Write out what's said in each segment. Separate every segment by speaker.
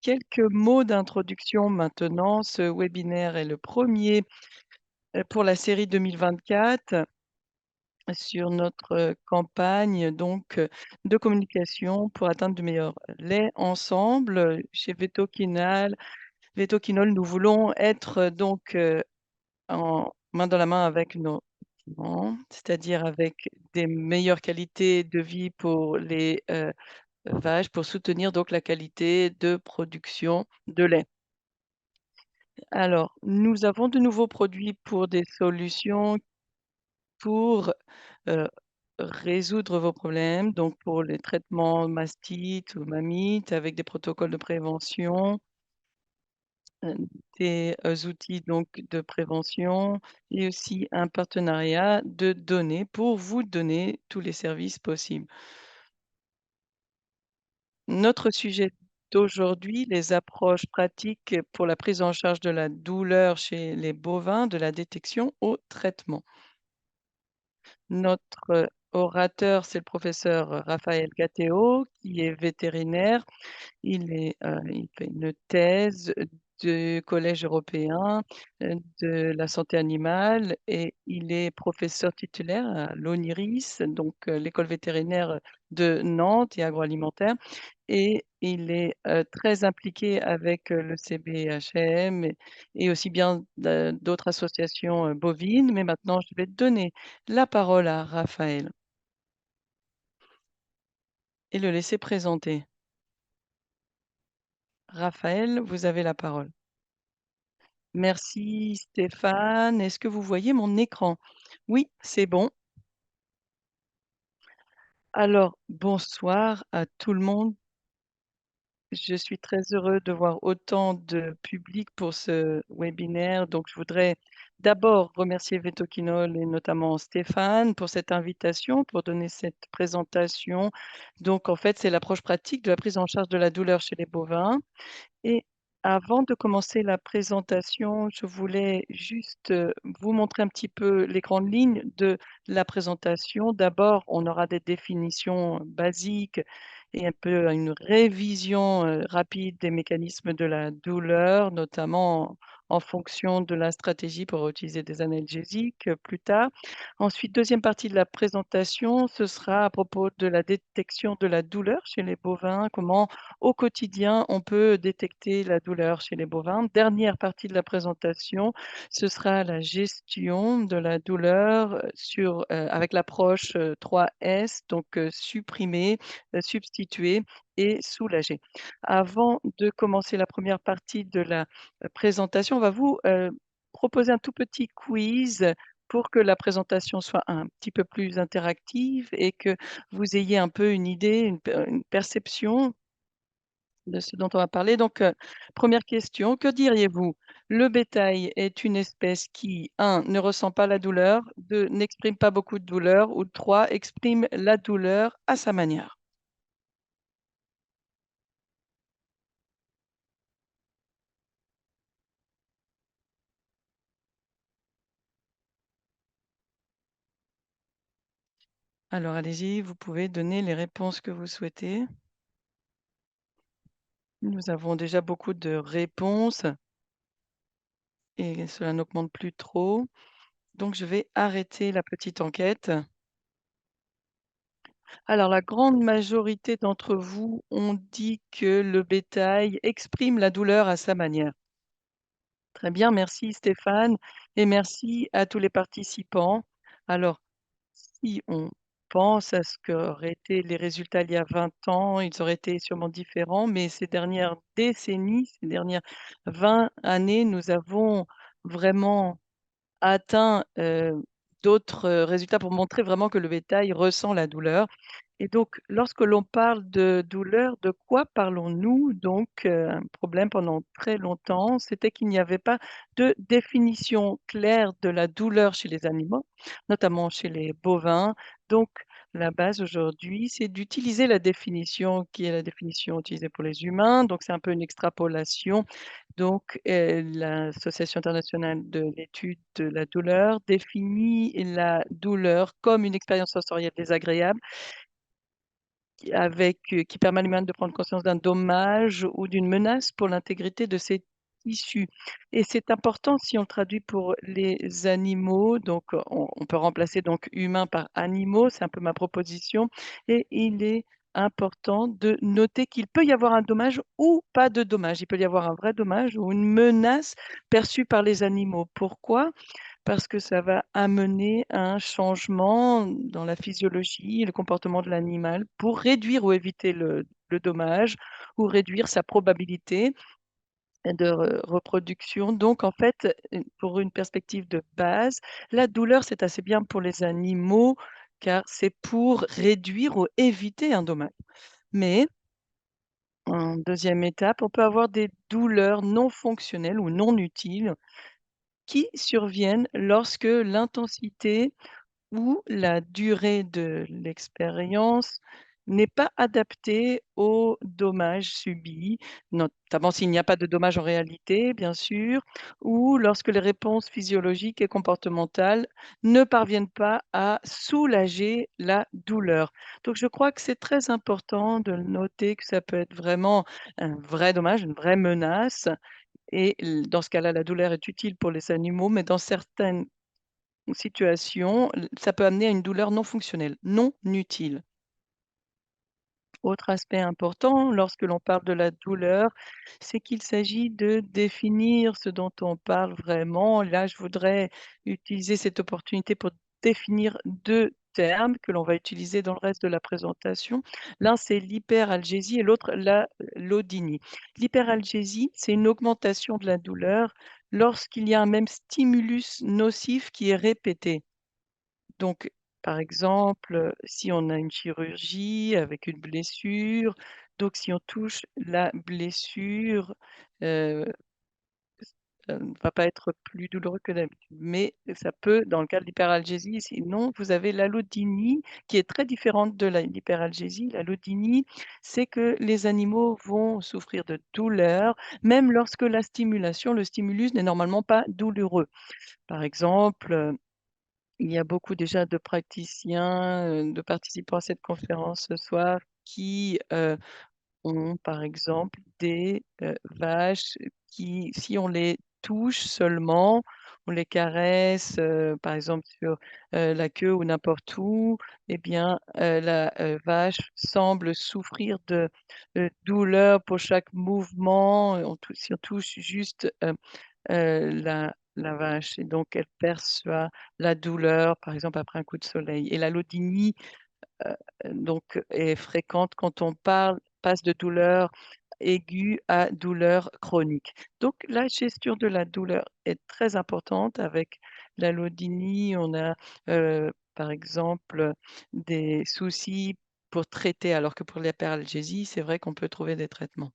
Speaker 1: Quelques mots d'introduction maintenant. Ce webinaire est le premier pour la série 2024 sur notre, campagne de communication pour atteindre de meilleurs laits ensemble. Chez Vetoquinol, nous voulons être, en main dans la main avec nos clients, c'est-à-dire avec des meilleures qualités de vie pour les, vaches, pour soutenir donc la qualité de production de lait. Alors, nous avons de nouveaux produits pour des solutions pour, heu, résoudre vos problèmes, donc pour les traitements mastite ou mamite avec des protocoles de prévention, heu, des, outils donc de prévention et aussi un partenariat de données pour vous donner tous les services possibles. Notre sujet d'aujourd'hui, les approches pratiques pour la prise en charge de la douleur chez les bovins, de la détection au traitement. Notre, orateur, c'est le professeur, Raphaël Cattéau, qui est vétérinaire. Il fait une thèse du Collège européen, de la santé animale et il est professeur titulaire à l'ONIRIS, donc l'école vétérinaire de Nantes et agroalimentaire et il est, très impliqué avec, le CBHM et aussi bien d'autres associations, bovines. Mais maintenant, je vais donner la parole à Raphaël et le laisser présenter. Raphaël, vous avez la parole. Merci Stéphane. Est-ce que vous voyez mon écran? Oui, c'est bon. Alors, bonsoir à tout le monde. Je suis très heureux de voir autant de public pour ce webinaire. Donc, je voudrais d'abord remercier Vetoquinol et notamment Stéphane pour cette invitation, pour donner cette présentation. Donc, en fait, c'est l'approche pratique de la prise en charge de la douleur chez les bovins. Et avant de commencer la présentation, je voulais juste, vous montrer un petit peu les grandes lignes de la présentation. D'abord, on aura des définitions basiques et un peu une révision, rapide des mécanismes de la douleur, notamment en fonction de la stratégie pour utiliser des analgésiques, plus tard. Ensuite, deuxième partie de la présentation, ce sera à propos de la détection de la douleur chez les bovins, comment au quotidien, on peut détecter la douleur chez les bovins. Dernière partie de la présentation, ce sera la gestion de la douleur avec l'approche 3S, donc supprimer, substituer et soulager. Avant de commencer la première partie de la présentation, on va vous proposer un tout petit quiz pour que la présentation soit un petit peu plus interactive et que vous ayez un peu une idée, une perception de ce dont on va parler. Donc, 1 question, que diriez-vous? Le bétail est une espèce qui 1 ne ressent pas la douleur, 2 n'exprime pas beaucoup de douleur ou 3 exprime la douleur à sa manière? Alors allez-y, vous pouvez donner les réponses que vous souhaitez. Nous avons déjà beaucoup de réponses et cela n'augmente plus trop. Donc je vais arrêter la petite enquête. Alors, la grande majorité d'entre vous ont dit que le bétail exprime la douleur à sa manière. Très bien, merci Stéphane et merci à tous les participants. Alors, si on pense à ce qu'auraient été les résultats il y a 20 ans, ils auraient été sûrement différents, mais ces dernières décennies, ces dernières 20 années, nous avons vraiment atteint, d'autres, résultats pour montrer vraiment que le bétail ressent la douleur. Et donc, lorsque l'on parle de douleur, de quoi parlons-nous? Donc, un problème pendant très longtemps, c'était qu'il n'y avait pas de définition claire de la douleur chez les animaux, notamment chez les bovins. Donc, la base aujourd'hui, c'est d'utiliser la définition qui est la définition utilisée pour les humains. Donc, c'est un peu une extrapolation. Donc, l'Association internationale de l'étude de la douleur définit la douleur comme une expérience sensorielle désagréable qui permet à l'humain de prendre conscience d'un dommage ou d'une menace pour l'intégrité de ses tissus. Et c'est important si on le traduit pour les animaux, donc on peut remplacer donc humain par animaux, c'est un peu ma proposition. Et il est important de noter qu'il peut y avoir un dommage ou pas de dommage. Il peut y avoir un vrai dommage ou une menace perçue par les animaux. Pourquoi? Parce que ça va amener à un changement dans la physiologie et le comportement de l'animal pour réduire ou éviter le dommage ou réduire sa probabilité de reproduction. Donc en fait, pour une perspective de base, la douleur, c'est assez bien pour les animaux car c'est pour réduire ou éviter un dommage. Mais en deuxième étape, on peut avoir des douleurs non fonctionnelles ou non utiles qui surviennent lorsque l'intensité où la durée de l'expérience n'est pas adaptée aux dommages subis, notamment s'il n'y a pas de dommages en réalité, bien sûr, ou lorsque les réponses physiologiques et comportementales ne parviennent pas à soulager la douleur. Donc je crois que c'est très important de noter que ça peut être vraiment un vrai dommage, une vraie menace et dans ce cas-là, la douleur est utile pour les animaux, mais dans certaines situation, ça peut amener à une douleur non fonctionnelle, non utile. Autre aspect important lorsque l'on parle de la douleur, c'est qu'il s'agit de définir ce dont on parle vraiment. Là, je voudrais utiliser cette opportunité pour définir 2 termes que l'on va utiliser dans le reste de la présentation. L'un, c'est l'hyperalgésie et l'autre, la l'odynie. L'hyperalgésie, c'est une augmentation de la douleur lorsqu'il y a un même stimulus nocif qui est répété. Donc, par exemple, si on a une chirurgie avec une blessure, donc si on touche la blessure, heu, ça ne va pas être plus douloureux que d'habitude. Mais ça peut, dans le cas de l'hyperalgésie, sinon vous avez l'allodynie qui est très différente de l'hyperalgésie. L'allodynie, c'est que les animaux vont souffrir de douleur, même lorsque la stimulation, le stimulus n'est normalement pas douloureux. Par exemple, il y a beaucoup déjà de praticiens, de participants à cette conférence ce soir qui, ont par exemple des, vaches qui, si on les touche seulement, on les caresse, par exemple sur, la queue ou n'importe où, eh bien, la, vache semble souffrir de, douleur pour chaque mouvement, si on touche juste, la vache et donc elle perçoit la douleur, par exemple après un coup de soleil et la lodynie, heu donc est fréquente quand on passe de douleur aiguë à douleur chronique. Donc la gestion de la douleur est très importante. Avec la lodynie, on a, par exemple, des soucis pour traiter alors que pour l'hyperalgésie, c'est vrai qu'on peut trouver des traitements.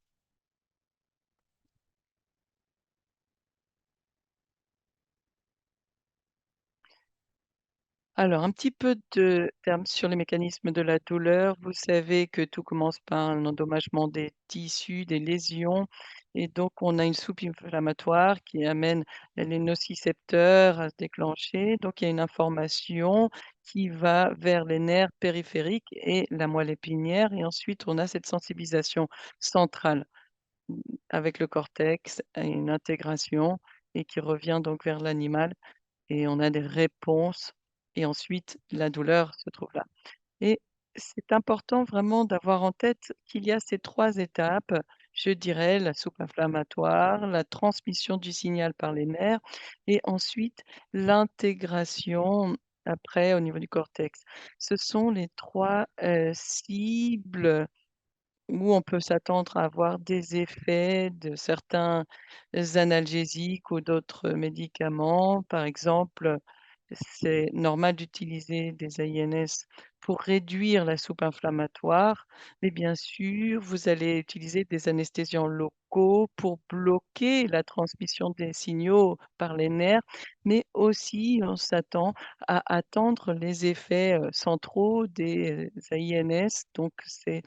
Speaker 1: Alors, un petit peu de termes sur les mécanismes de la douleur. Vous savez que tout commence par un endommagement des tissus, des lésions, et donc on a une soupe inflammatoire qui amène les nocicepteurs à se déclencher. Donc il y a une information qui va vers les nerfs périphériques et la moelle épinière, et ensuite on a cette sensibilisation centrale avec le cortex et une intégration et qui revient donc vers l'animal et on a des réponses et ensuite la douleur se trouve là. Et c'est important vraiment d'avoir en tête qu'il y a ces 3 étapes, je dirais la soupe inflammatoire, la transmission du signal par les nerfs et ensuite l'intégration après au niveau du cortex. Ce sont les 3 cibles où on peut s'attendre à avoir des effets de certains analgésiques ou d'autres médicaments. Par exemple, c'est normal d'utiliser des INS pour réduire la soupe inflammatoire, mais bien sûr, vous allez utiliser des anesthésiants locaux pour bloquer la transmission des signaux par les nerfs, mais aussi on s'attend à attendre les effets, centraux des INS. Donc c'est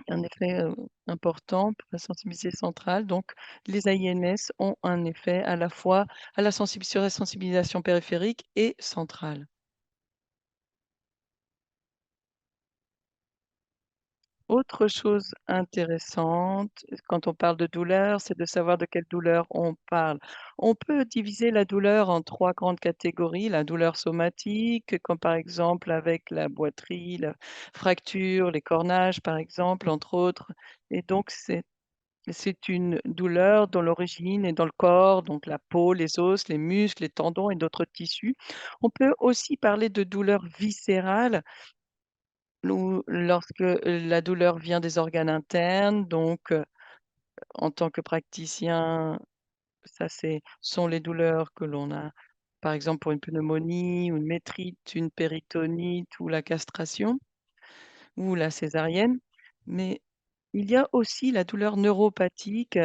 Speaker 1: un effet, important pour la sensibilité centrale, donc les INS ont un effet à la fois à la sur la sensibilisation périphérique et centrale. Autre chose intéressante, quand on parle de douleur, c'est de savoir de quelle douleur on parle. On peut diviser la douleur en 3 grandes catégories. La douleur somatique, comme par exemple avec la boiterie, la fracture, les cornages par exemple, entre autres. Et donc c'est une douleur dont l'origine est dans le corps, donc la peau, les os, les muscles, les tendons et d'autres tissus. On peut aussi parler de douleur viscérale ou lorsque, la douleur vient des organes internes, donc en tant que praticien, ça c'est sont les douleurs que l'on a, par exemple pour une pneumonie ou une métrite, une péritonite ou la castration ou la césarienne. Mais il y a aussi la douleur neuropathique.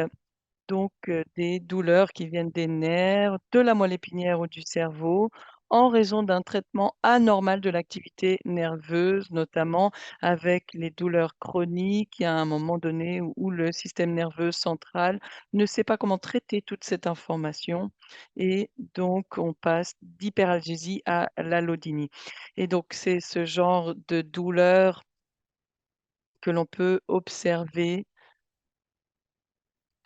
Speaker 1: Donc des douleurs qui viennent des nerfs, de la moelle épinière ou du cerveau, en raison d'un traitement anormal de l'activité nerveuse, notamment avec les douleurs chroniques. Il y a un moment donné où le système nerveux central ne sait pas comment traiter toute cette information et donc on passe d'hyperalgésie à l'allodynie et donc c'est ce genre de douleur que l'on peut observer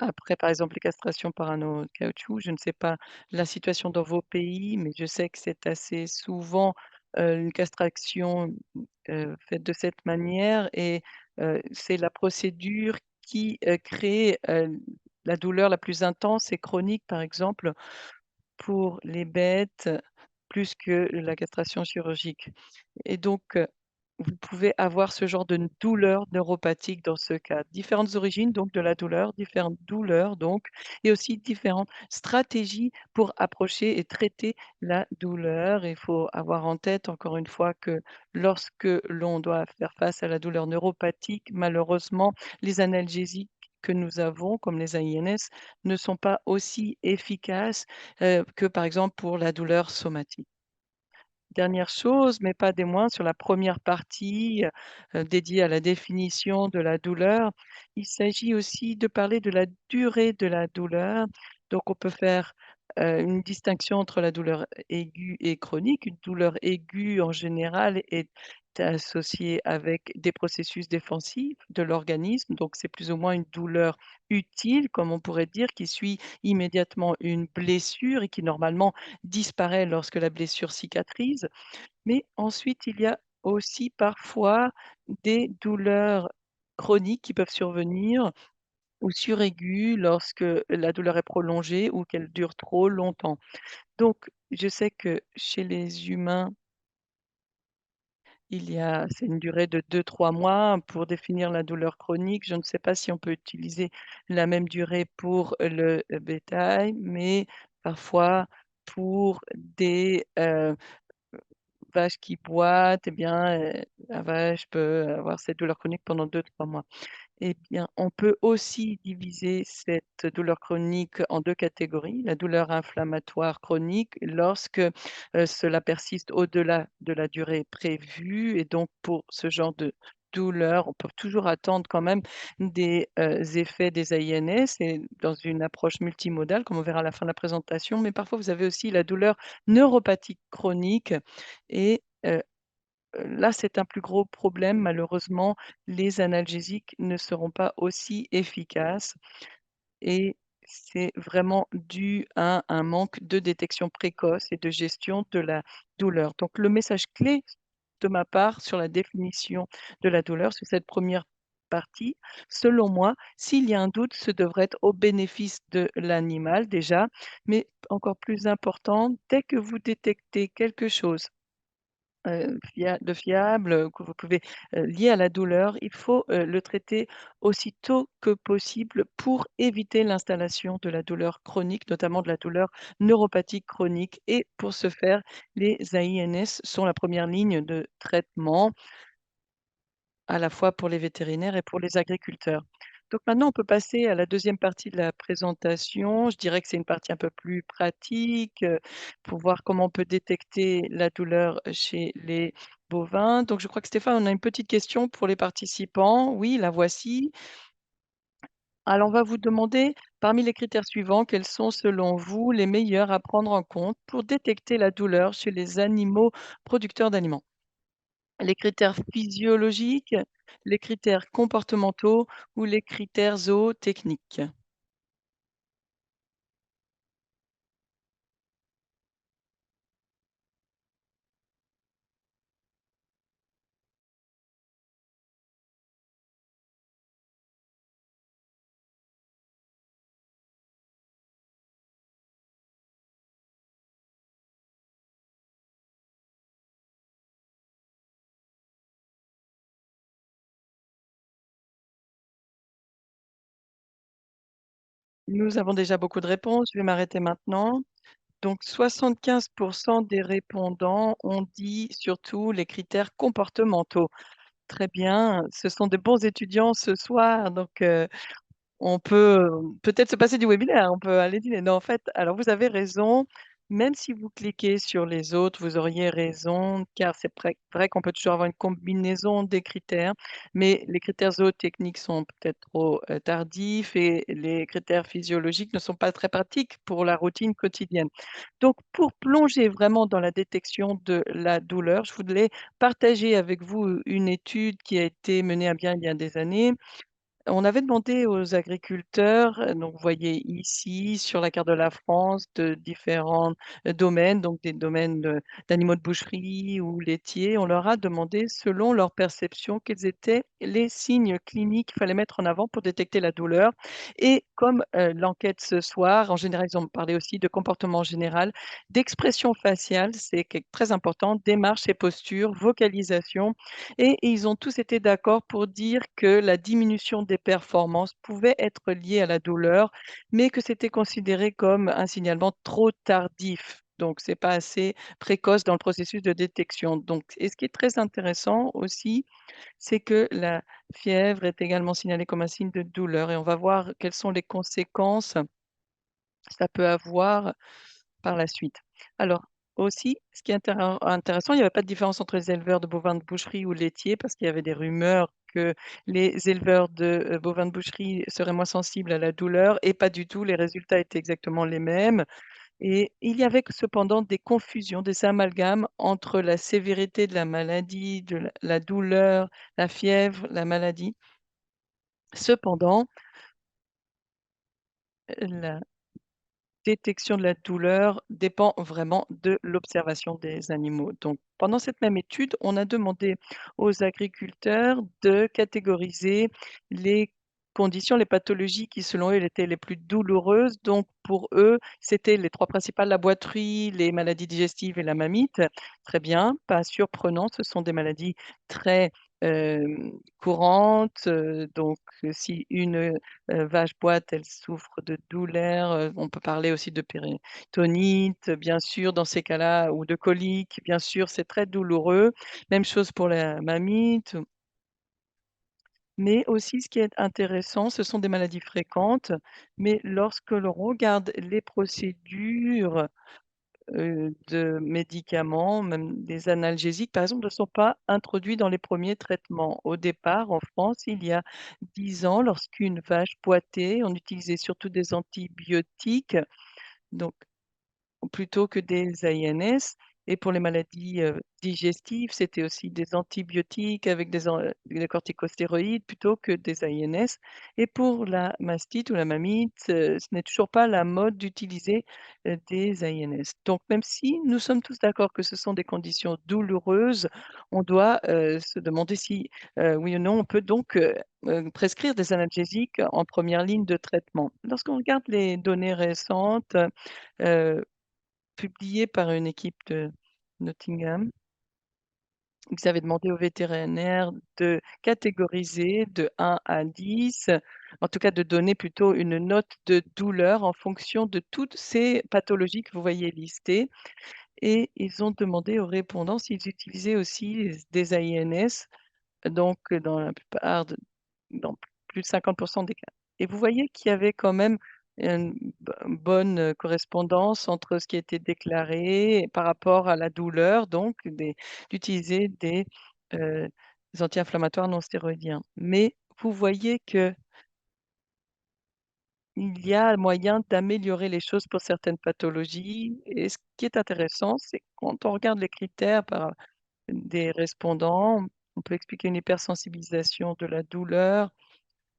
Speaker 1: après, par exemple, les castrations par anneau de caoutchouc, je ne sais pas la situation dans vos pays, mais je sais que c'est assez souvent, une castration, faite de cette manière et c'est la procédure qui, crée, la douleur la plus intense et chronique, par exemple, pour les bêtes, plus que la castration chirurgique et donc vous pouvez avoir ce genre de douleur neuropathique dans ce cas. Différentes origines donc de la douleur, différentes douleurs donc et aussi différentes stratégies pour approcher et traiter la douleur. Il faut avoir en tête encore une fois que lorsque l'on doit faire face à la douleur neuropathique, malheureusement, les analgésiques que nous avons, comme les AINS, ne sont pas aussi efficaces, que par exemple pour la douleur somatique. Dernière chose, mais pas des moindres, sur la première partie, dédiée à la définition de la douleur, il s'agit aussi de parler de la durée de la douleur. Donc on peut faire, une distinction entre la douleur aiguë et chronique. Une douleur aiguë, en général, est associée avec des processus défensifs de l'organisme, donc c'est plus ou moins une douleur utile, comme on pourrait dire, qui suit immédiatement une blessure et qui normalement disparaît lorsque la blessure cicatrise. Mais ensuite, il y a aussi parfois des douleurs chroniques qui peuvent survenir ou suraiguës lorsque la douleur est prolongée ou qu'elle dure trop longtemps. Donc, je sais que chez les humains, c'est une durée de 2 3 mois pour définir la douleur chronique. Je ne sais pas si on peut utiliser la même durée pour le bétail, mais parfois pour des, vache qui boite, eh bien, la vache peut avoir cette douleur chronique pendant 2 3 mois. Eh bien, on peut aussi diviser cette douleur chronique en 2 catégories. La douleur inflammatoire chronique lorsque, cela persiste au-delà de la durée prévue et donc pour ce genre de douleur, on peut toujours attendre quand même des, effets des AINS et dans une approche multimodale comme on verra à la fin de la présentation. Mais parfois vous avez aussi la douleur neuropathique chronique et là, c'est un plus gros problème. Malheureusement, les analgésiques ne seront pas aussi efficaces et c'est vraiment dû à un manque de détection précoce et de gestion de la douleur. Donc le message clé de ma part sur la définition de la douleur, sur cette première partie, selon moi, s'il y a un doute, ce devrait être au bénéfice de l'animal déjà, mais encore plus important, dès que vous détectez quelque chose fiable, que vous pouvez, lié à la douleur, il faut, le traiter aussitôt que possible pour éviter l'installation de la douleur chronique, notamment de la douleur neuropathique chronique et pour ce faire, les AINS sont la première ligne de traitement à la fois pour les vétérinaires et pour les agriculteurs. Donc maintenant, on peut passer à la deuxième partie de la présentation. Je dirais que c'est une partie un peu plus pratique, pour voir comment on peut détecter la douleur chez les bovins. Donc je crois que Stéphane, on a une petite question pour les participants. Oui, la voici. Alors on va vous demander, parmi les critères suivants, quels sont selon vous les meilleurs à prendre en compte pour détecter la douleur chez les animaux producteurs d'aliments? Les critères physiologiques, les critères comportementaux ou les critères zootechniques? Nous avons déjà beaucoup de réponses, je vais m'arrêter maintenant. Donc 75 des répondants ont dit surtout les critères comportementaux. Très bien, ce sont de bons étudiants ce soir, donc on peut, peut-être se passer du webinaire, on peut aller dîner. Non, en fait, alors vous avez raison, même si vous cliquez sur les autres, vous auriez raison, car c'est vrai qu'on peut toujours avoir une combinaison des critères, mais les critères zootechniques sont peut-être trop, tardifs et les critères physiologiques ne sont pas très pratiques pour la routine quotidienne. Donc pour plonger vraiment dans la détection de la douleur, je voulais partager avec vous une étude qui a été menée à bien il y a des années. On avait demandé aux agriculteurs, donc vous voyez ici sur la carte de la France de différents, domaines, donc des domaines, d'animaux de boucherie ou laitiers. On leur a demandé selon leur perception quels étaient les signes cliniques qu'il fallait mettre en avant pour détecter la douleur et comme, l'enquête ce soir, en général, ils ont parlé aussi de comportement général, d'expression faciale, c'est très important, démarche et posture, vocalisation et ils ont tous été d'accord pour dire que la diminution des performances pouvait être liée à la douleur, mais que c'était considéré comme un signalement trop tardif. Donc c'est pas assez précoce dans le processus de détection. Donc et ce qui est très intéressant aussi, c'est que la fièvre est également signalée comme un signe de douleur et on va voir quelles sont les conséquences que ça peut avoir par la suite. Alors aussi, ce qui est intéressant, il n'y avait pas de différence entre les éleveurs de bovins de boucherie ou laitiers parce qu'il y avait des rumeurs que les éleveurs de, bovins de boucherie seraient moins sensibles à la douleur et pas du tout, les résultats étaient exactement les mêmes et il y avait que cependant des confusions, des amalgames entre la sévérité de la maladie, de la douleur, la fièvre, la maladie. Cependant, la détection de la douleur dépend vraiment de l'observation des animaux. Donc, pendant cette même étude, on a demandé aux agriculteurs de catégoriser les conditions, les pathologies qui, selon eux, étaient les plus douloureuses. Donc, pour eux, c'était les 3 principales, la boiterie, les maladies digestives et la mamite. Très bien, pas surprenant, ce sont des maladies très, courantes, donc si une vache boite, elle souffre de douleurs, on peut parler aussi de péritonite, bien sûr, dans ces cas-là ou de coliques, bien sûr, c'est très douloureux. Même chose pour la mamite, mais aussi ce qui est intéressant, ce sont des maladies fréquentes, mais lorsque l'on regarde les procédures de médicaments, même des analgésiques, par exemple, ne sont pas introduits dans les premiers traitements. Au départ, en France, il y a 10 ans, lorsqu'une vache boitait, on utilisait surtout des antibiotiques, donc plutôt que des INS et pour les maladies, digestives, c'était aussi des antibiotiques avec des corticostéroïdes plutôt que des INS et pour la mastite ou la mamite, ce n'est toujours pas la mode d'utiliser, des INS. Donc même si nous sommes tous d'accord que ce sont des conditions douloureuses, on doit, se demander si, oui ou non, on peut donc, prescrire des analgésiques en première ligne de traitement. Lorsqu'on regarde les données récentes, publié par une équipe de Nottingham. Ils avaient demandé aux vétérinaires de catégoriser de 1 à 10, en tout cas de donner plutôt une note de douleur en fonction de toutes ces pathologies que vous voyez listées et ils ont demandé aux répondants s'ils utilisaient aussi des INS, donc dans la plupart dans plus de 50 des cas et vous voyez qu'il y avait quand même une bonne, correspondance entre ce qui était déclaré par rapport à la douleur, donc d'utiliser heu, des anti-inflammatoires non stéroïdiens. Mais vous voyez qu'il y a moyen d'améliorer les choses pour certaines pathologies et ce qui est intéressant, c'est quand on regarde les critères par des respondants. On peut expliquer une hypersensibilisation de la douleur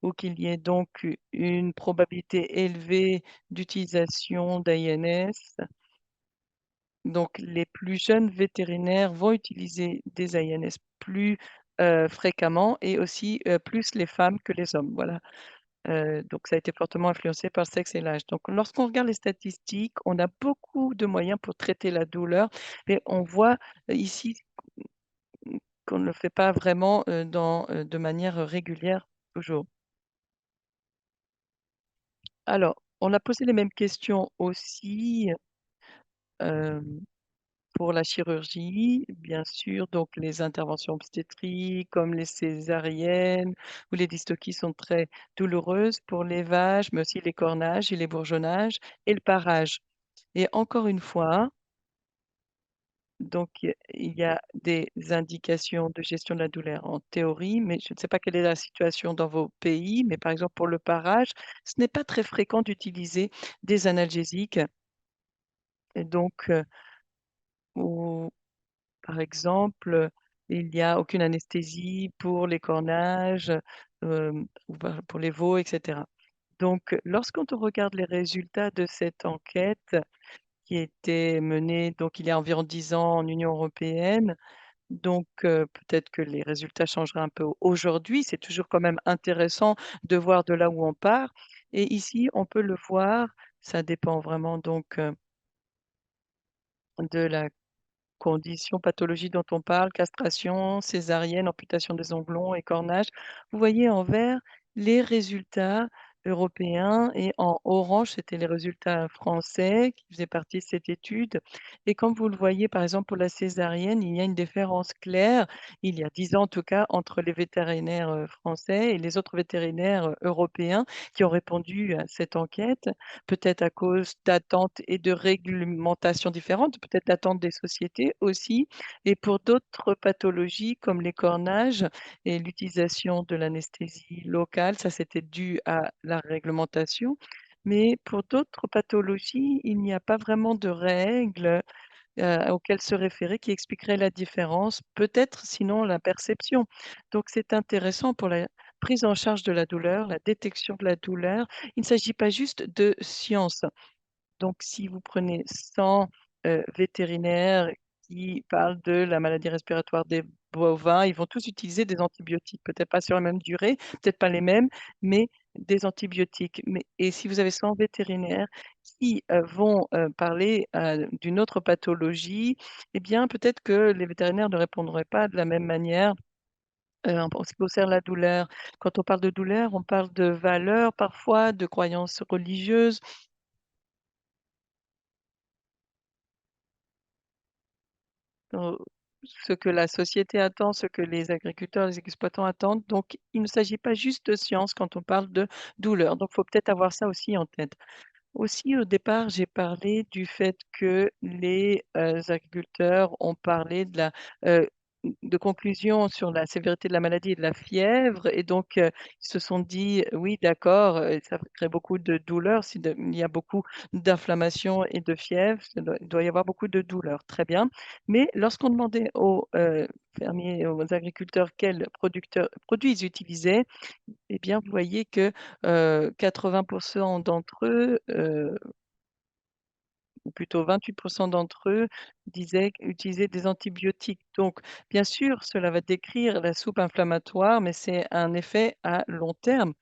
Speaker 1: ou qu'il y ait donc une probabilité élevée d'utilisation d'INS. Donc les plus jeunes vétérinaires vont utiliser des INS plus, fréquemment et aussi, plus les femmes que les hommes, voilà. Donc ça a été fortement influencé par le sexe et l'âge. Donc lorsqu'on regarde les statistiques, on a beaucoup de moyens pour traiter la douleur, mais on voit, ici qu'on ne le fait pas vraiment, de manière, régulière toujours. Alors, on a posé les mêmes questions aussi, hem, pour la chirurgie, bien sûr, donc les interventions obstétriques comme les césariennes ou les dystocies sont très douloureuses pour les vaches, mais aussi les cornages et les bourgeonnages et le parage. Et encore une fois, donc il y a des indications de gestion de la douleur en théorie, mais je ne sais pas quelle est la situation dans vos pays, mais par exemple pour le parage, ce n'est pas très fréquent d'utiliser des analgésiques et donc ou par exemple, il y a aucune anesthésie pour les cornages, ou pour les veaux et cetera. Donc lorsqu'on regarde les résultats de cette enquête qui a été menée donc il y a environ 10 ans en Union européenne. Donc peut-être que les résultats changeraient un peu aujourd'hui. C'est toujours quand même intéressant de voir de là où on part et ici, on peut le voir, ça dépend vraiment donc, de la condition, pathologie dont on parle, castration, césarienne, amputation des ongles et cornage. Vous voyez en vert les résultats européens et en orange, c'était les résultats français qui faisaient partie de cette étude et comme vous le voyez, par exemple, pour la césarienne, il y a une différence claire, il y a 10 ans en tout cas, entre les vétérinaires, français et les autres vétérinaires, européens qui ont répondu à cette enquête. Peut-être à cause d'attentes et de réglementations différentes, peut-être d'attentes des sociétés aussi et pour d'autres pathologies comme les cornages et l'utilisation de l'anesthésie locale, ça c'était dû à la réglementation. Mais pour d'autres pathologies, il n'y a pas vraiment de règles, auxquelles se référer qui expliqueraient la différence, peut-être sinon la perception. Donc c'est intéressant pour la prise en charge de la douleur, la détection de la douleur. Il ne s'agit pas juste de science. Donc si vous prenez 100, vétérinaires qui parlent de la maladie respiratoire des bovins, ils vont tous utiliser des antibiotiques. Peut-être pas sur la même durée, peut-être pas les mêmes, mais des antibiotiques. Mais et si vous avez 100 vétérinaires qui, vont, parler, d'une autre pathologie, eh bien peut-être que les vétérinaires ne répondraient pas de la même manière, en ce qui concerne la douleur. Quand on parle de douleur, on parle de valeurs parfois, de croyances religieuses. Heu, ce que la société attend, ce que les agriculteurs, les exploitants attendent, donc il ne s'agit pas juste de science quand on parle de douleur, donc il faut peut-être avoir ça aussi en tête. Aussi, au départ, j'ai parlé du fait que les, agriculteurs ont parlé heu, de conclusions sur la sévérité de la maladie et de la fièvre et donc ils se sont dit: «Oui d'accord, ça crée beaucoup de douleurs si de il y a beaucoup d'inflammation et de fièvre, il doit y avoir beaucoup de douleurs». Très bien, mais lorsqu'on demandait aux, fermiers, aux agriculteurs quels produits ils utilisaient, eh bien, vous voyez que, 80 d'entre eux, ou plutôt 28 d'entre eux disaient utiliser des antibiotiques. Donc, bien sûr, cela va décrire la soupe inflammatoire, mais c'est un effet à long terme.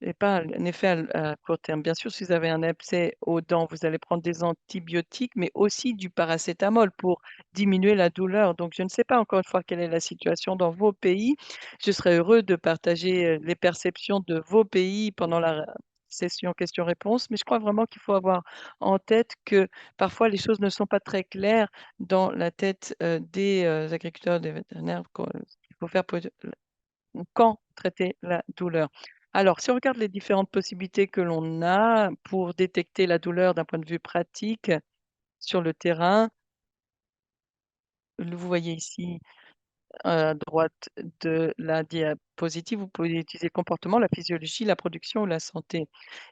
Speaker 1: Et pas un effet à court terme. Bien sûr, si vous avez un abcès aux dents, vous allez prendre des antibiotiques, mais aussi du paracétamol pour diminuer la douleur. Donc je ne sais pas encore une fois quelle est la situation dans vos pays. Je serais heureux de partager, les perceptions de vos pays pendant la session questions-réponses, mais je crois vraiment qu'il faut avoir en tête que parfois les choses ne sont pas très claires dans la tête, des, agriculteurs, des vétérinaires, ce qu'il faut faire pour quand traiter la douleur? Alors, si on regarde les différentes possibilités que l'on a pour détecter la douleur d'un point de vue pratique sur le terrain, vous voyez ici à droite de la diapositive, vous pouvez utiliser le comportement, la physiologie, la production ou la santé.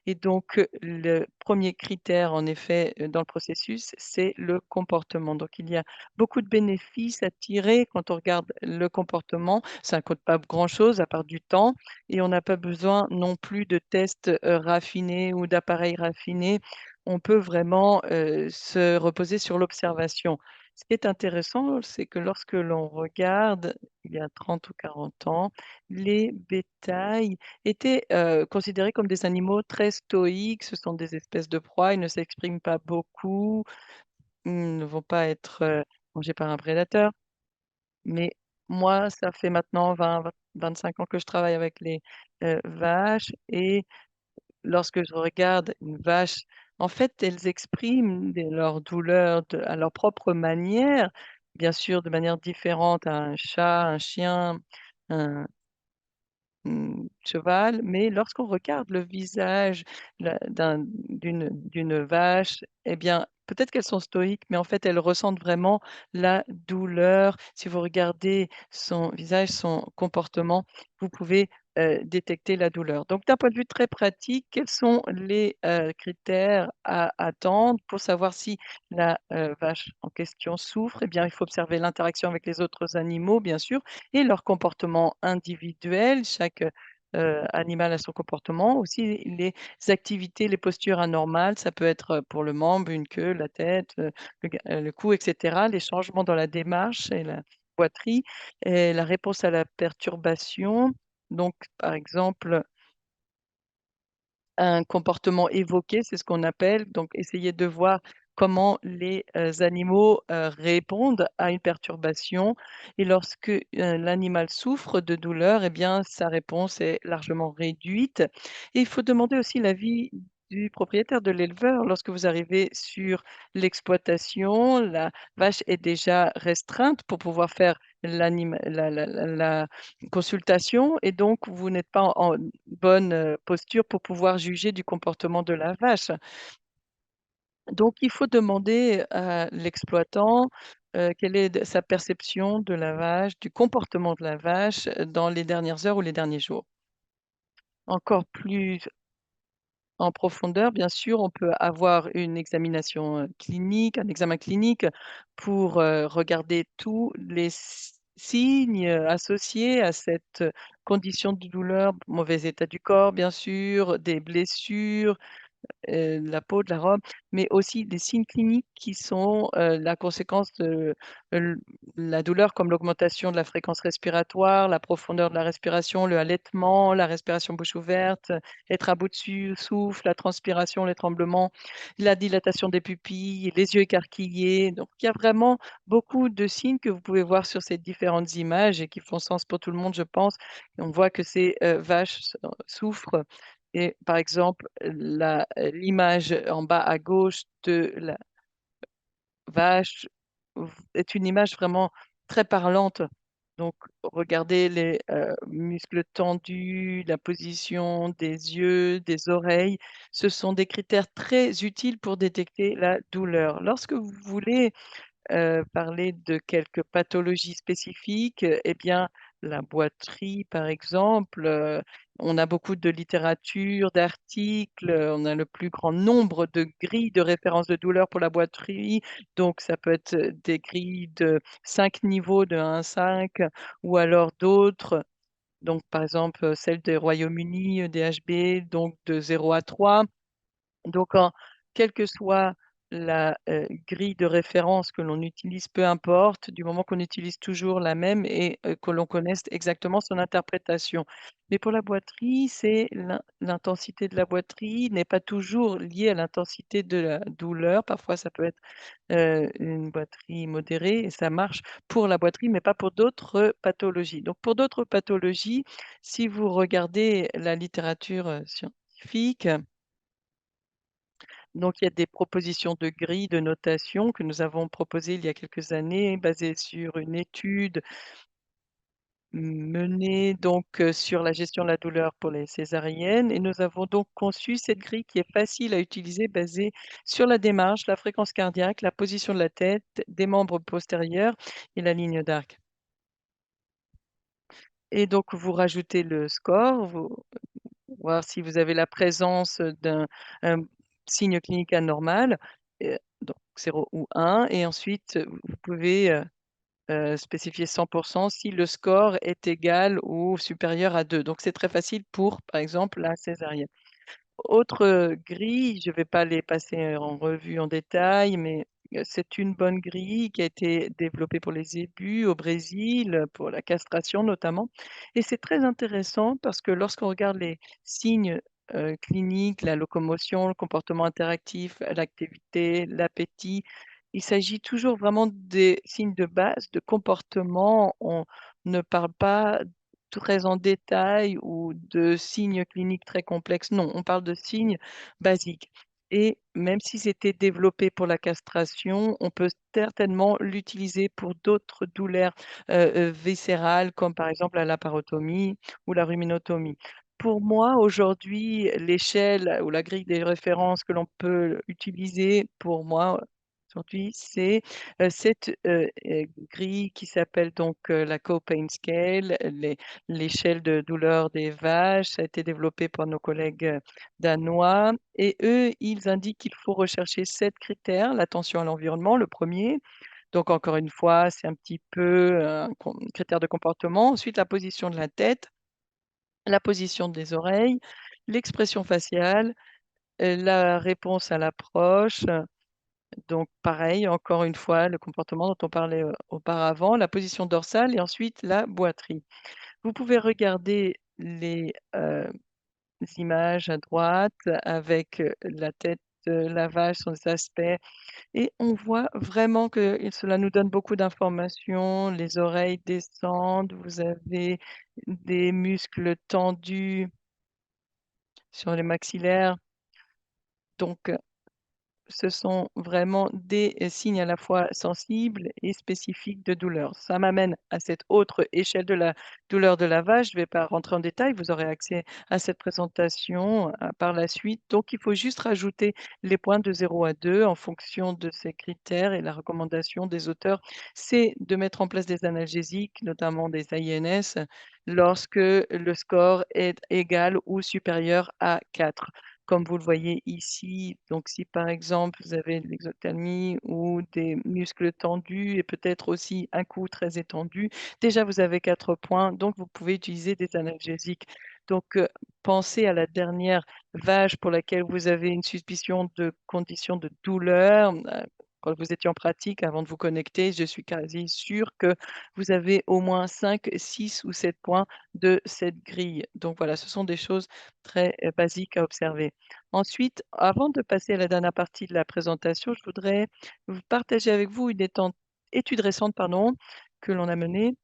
Speaker 1: Et donc, le premier critère, en effet, dans le processus, c'est le comportement. Donc il y a beaucoup de bénéfices à tirer quand on regarde le comportement. Ça ne coûte pas grand-chose à part du temps et on n'a pas besoin non plus de tests, raffinés ou d'appareils raffinés. On peut vraiment, se reposer sur l'observation. Ce qui est intéressant, c'est que lorsque l'on regarde, il y a 30 ou 40 ans, les bétails étaient, considérés comme des animaux très stoïques. Ce sont des espèces de proies, ils ne s'expriment pas beaucoup, ils ne vont pas être, mangés par un prédateur. Mais moi, ça fait maintenant 20-25 ans que je travaille avec les, vaches et lorsque je regarde une vache, en fait, elles expriment leur douleur à leur propre manière, bien sûr de manière différente à un chat, un chien, un cheval, mais lorsqu'on regarde le visage d'une vache, eh bien, peut-être qu'elles sont stoïques, mais en fait, elles ressentent vraiment la douleur. Si vous regardez son visage, son comportement, vous pouvez, détecter la douleur. Donc d'un point de vue très pratique, quels sont les, critères à attendre pour savoir si la, vache en question souffre? Eh bien, il faut observer l'interaction avec les autres animaux, bien sûr, et leur comportement individuel. Chaque, animal a son comportement. Aussi les activités, les postures anormales, ça peut être, pour le membre, une queue, la tête, le cou et cetera. Les changements dans la démarche et la boiterie et la réponse à la perturbation. Donc par exemple un comportement évoqué, c'est ce qu'on appelle, donc essayer de voir comment les, animaux, répondent à une perturbation et lorsque, l'animal souffre de douleur et bien sa réponse est largement réduite et il faut demander aussi l'avis du propriétaire, de l'éleveur. Lorsque vous arrivez sur l'exploitation, la vache est déjà restreinte pour pouvoir faire la consultation et donc vous n'êtes pas en bonne, posture pour pouvoir juger du comportement de la vache. Donc il faut demander à l'exploitant, quelle est sa perception de la vache, du comportement de la vache, dans les dernières heures ou les derniers jours. Encore plus en profondeur, bien sûr, on peut avoir une examination, clinique, un examen clinique pour, regarder tous les signes, associés à cette, condition de douleur, mauvais état du corps, bien sûr, des blessures, de la peau, de la robe, mais aussi des signes cliniques qui sont, la conséquence de, l la douleur comme l'augmentation de la fréquence respiratoire, la profondeur de la respiration, le halètement, la respiration bouche ouverte, être à bout de souffle, la transpiration, les tremblements, la dilatation des pupilles, les yeux écarquillés. Donc il y a vraiment beaucoup de signes que vous pouvez voir sur ces différentes images et qui font sens pour tout le monde, je pense. On voit que ces, vaches souffrent et par exemple, l'image en bas à gauche de la vache est une image vraiment très parlante. Donc regardez les, muscles tendus, la position des yeux, des oreilles, ce sont des critères très utiles pour détecter la douleur. Lorsque vous voulez parler de quelques pathologies spécifiques, eh bien, la boiterie, par exemple, on a beaucoup de littérature, d'articles, on a le plus grand nombre de grilles de référence de douleur pour la boiterie. Donc ça peut être, des grilles de 5 niveaux de 1 à 5 ou alors d'autres. Donc par exemple, celle des Royaume-Uni, DHB, donc de 0 à 3. Donc en quelle que soit la, grille de référence que l'on utilise, peu importe, du moment qu'on utilise toujours la même et que l'on connaisse exactement son interprétation. Mais pour la boiterie, c'est l'intensité de la boiterie n'est pas toujours liée à l'intensité de la douleur. Parfois, ça peut être, une boiterie modérée et ça marche pour la boiterie, mais pas pour d'autres, pathologies. Donc pour d'autres pathologies, si vous regardez la littérature, scientifique, donc il y a des propositions de grilles de notation que nous avons proposées il y a quelques années, basées sur une étude menée donc, sur la gestion de la douleur pour les césariennes et nous avons donc conçu cette grille qui est facile à utiliser, basée sur la démarche, la fréquence cardiaque, la position de la tête, des membres postérieurs et la ligne d'arc. et donc vous rajoutez le score, vous voir si vous avez la présence d'un signe clinique anormal, donc 0 ou 1 et ensuite, vous pouvez, spécifier 100 si le score est égal ou supérieur à 2. Donc c'est très facile pour, par exemple, la césarienne. Autre, grille, je ne vais pas les passer en revue en détail, mais, c'est une bonne grille qui a été développée pour les ébus au Brésil, pour la castration notamment et c'est très intéressant parce que lorsqu'on regarde les signes, cliniques, la locomotion, le comportement interactif, l'activité, l'appétit, il s'agit toujours vraiment des signes de base, de comportement. On ne parle pas très en détail ou de signes cliniques très complexes. Non, on parle de signes basiques et même si c'était développé pour la castration, on peut certainement l'utiliser pour d'autres douleurs, viscérales comme par exemple la laparotomie ou la ruminotomie. Pour moi, aujourd'hui, l'échelle ou la grille des références que l'on peut utiliser pour moi, aujourd'hui, c'est, cette, grille qui s'appelle donc, la Copain Scale, l'échelle de douleur des vaches. Ça a été développé par nos collègues, danois et eux, ils indiquent qu'il faut rechercher 7 critères. L'attention à l'environnement, le premier. Donc encore une fois, c'est un petit peu un critère de comportement. Ensuite, la position de la tête, la position des oreilles, l'expression faciale, la réponse à l'approche, donc pareil, encore une fois, le comportement dont on parlait, auparavant, la position dorsale et ensuite la boiterie. Vous pouvez regarder les, images à droite avec, la tête de la vache, son aspect et on voit vraiment que cela nous donne beaucoup d'informations. Les oreilles descendent, vous avez des muscles tendus sur les maxillaires, donc ce sont vraiment des, signes à la fois sensibles et spécifiques de douleur. Ça m'amène à cette autre échelle de la douleur de la vache. Je ne vais pas rentrer en détail, vous aurez accès à cette présentation, par la suite. Donc il faut juste rajouter les points de 0 à 2 en fonction de ces critères et la recommandation des auteurs, c'est de mettre en place des analgésiques, notamment des INS, lorsque le score est égal ou supérieur à 4 comme vous le voyez ici. Donc si par exemple vous avez de l'exothermie ou des muscles tendus et peut-être aussi un cou très étendu, déjà vous avez 4 points, donc vous pouvez utiliser des analgésiques. Donc, pensez à la dernière vache pour laquelle vous avez une suspicion de condition de douleur, quand vous étiez en pratique avant de vous connecter, je suis quasi sûre que vous avez au moins 5, 6 ou 7 points de cette grille. Donc voilà, ce sont des choses très, basiques à observer. Ensuite, avant de passer à la dernière partie de la présentation, je voudrais vous partager avec vous une étude récente, pardon, que l'on a menée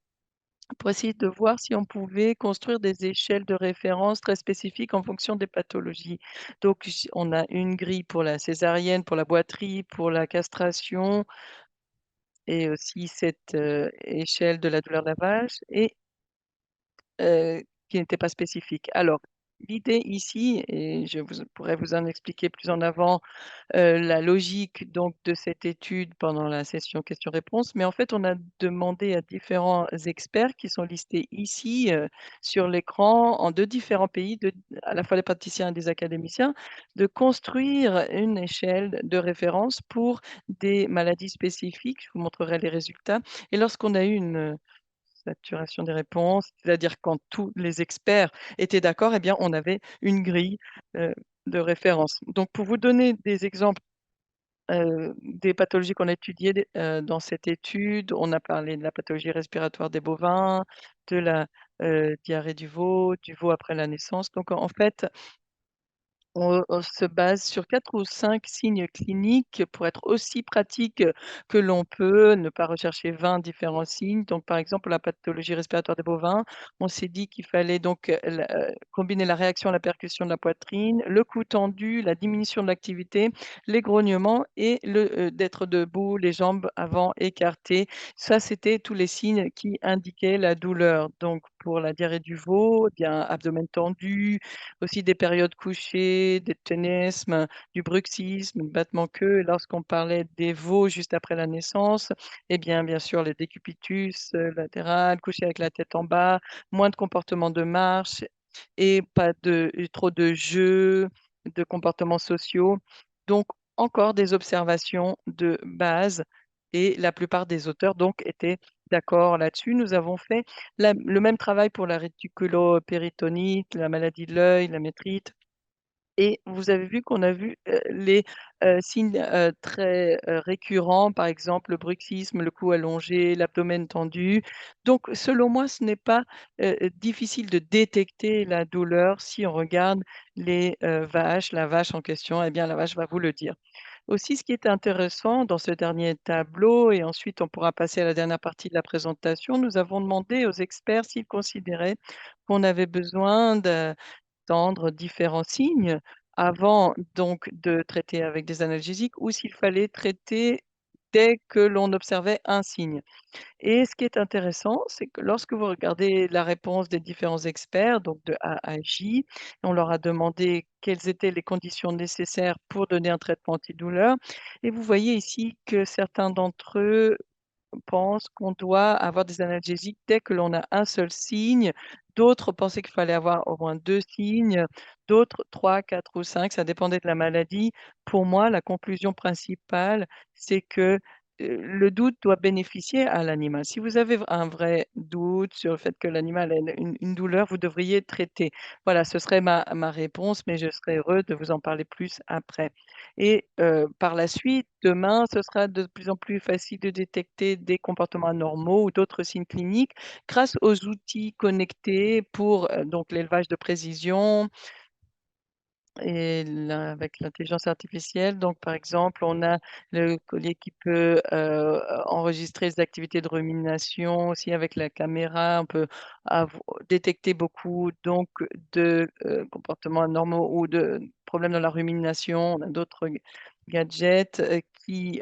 Speaker 1: pour essayer de voir si on pouvait construire des échelles de référence très spécifiques en fonction des pathologies. Donc j on a une grille pour la césarienne, pour la boiterie, pour la castration et aussi cette, échelle de la douleur de la vache et qui n'était pas spécifique. Alors, l'idée ici et je vous pourrais vous en expliquer plus en avant, la logique donc de cette étude pendant la session questions-réponses, mais en fait, on a demandé à différents experts qui sont listés ici, sur l'écran en 2 différents pays, à la fois des praticiens et des académiciens, de construire une échelle de référence pour des maladies spécifiques. Je vous montrerai les résultats et lorsqu'on a eu une saturation des réponses, c'est-à-dire quand tous les experts étaient d'accord, eh bien, on avait une grille, de référence. Donc pour vous donner des exemples, des pathologies qu'on a étudiées dans cette étude, on a parlé de la pathologie respiratoire des bovins, de la, diarrhée du veau après la naissance. Donc en fait, on se base sur 4 ou 5 signes cliniques pour être aussi pratique, que l'on peut, ne pas rechercher 20 différents signes. Donc par exemple, la pathologie respiratoire des bovins, on s'est dit qu'il fallait donc, combiner la réaction à la percussion de la poitrine, le cou tendu, la diminution de l'activité, les grognements et d'être debout, les jambes avant écartées. Ça, c'était tous les signes qui indiquaient la douleur. Donc pour la diarrhée du veau, eh bien, abdomen tendu, aussi des périodes couchées, des ténesmes, du bruxisme, battement queue. Et lorsqu'on parlait des veaux juste après la naissance, eh bien sûr, les décubitus latéral, coucher avec la tête en bas, moins de comportements de marche et pas de trop de jeux, de comportements sociaux. Donc encore des observations de base et la plupart des auteurs donc étaient d'accord là-dessus. Nous avons fait le même travail pour la réticulopéritonite, la maladie de l'œil, la métrite et vous avez vu qu'on a vu, les, signes, très, récurrents, par exemple, le bruxisme, le cou allongé, l'abdomen tendu. Donc selon moi, ce n'est pas, difficile de détecter la douleur si on regarde les, vaches. La vache en question, eh bien, la vache va vous le dire. Aussi, ce qui est intéressant dans ce dernier tableau et ensuite on pourra passer à la dernière partie de la présentation, nous avons demandé aux experts s'ils considéraient qu'on avait besoin d'entendre différents signes avant donc de traiter avec des analgésiques ou s'il fallait traiter dès que l'on observait un signe. Et ce qui est intéressant, c'est que lorsque vous regardez la réponse des différents experts, donc de A à J, on leur a demandé quelles étaient les conditions nécessaires pour donner un traitement antidouleur et vous voyez ici que certains d'entre eux pensent qu'on doit avoir des analgésiques dès que l'on a un seul signe. D'autres pensaient qu'il fallait avoir au moins 2 signes, d'autres 3, 4 ou 5, ça dépendait de la maladie. Pour moi, la conclusion principale, c'est que, le doute doit bénéficier à l'animal. Si vous avez un vrai doute sur le fait que l'animal a une douleur, vous devriez traiter. Voilà, ce serait ma réponse, mais je serais heureux de vous en parler plus après. Et par la suite, demain, ce sera de plus en plus facile de détecter des comportements anormaux ou d'autres signes cliniques grâce aux outils connectés pour, donc l'élevage de précision et avec l'intelligence artificielle. Donc par exemple, on a le collier qui peut, enregistrer les activités de rumination aussi avec la caméra. On peut détecter beaucoup donc de, comportements anormaux ou de problèmes dans la rumination. On a d'autres gadgets, qui,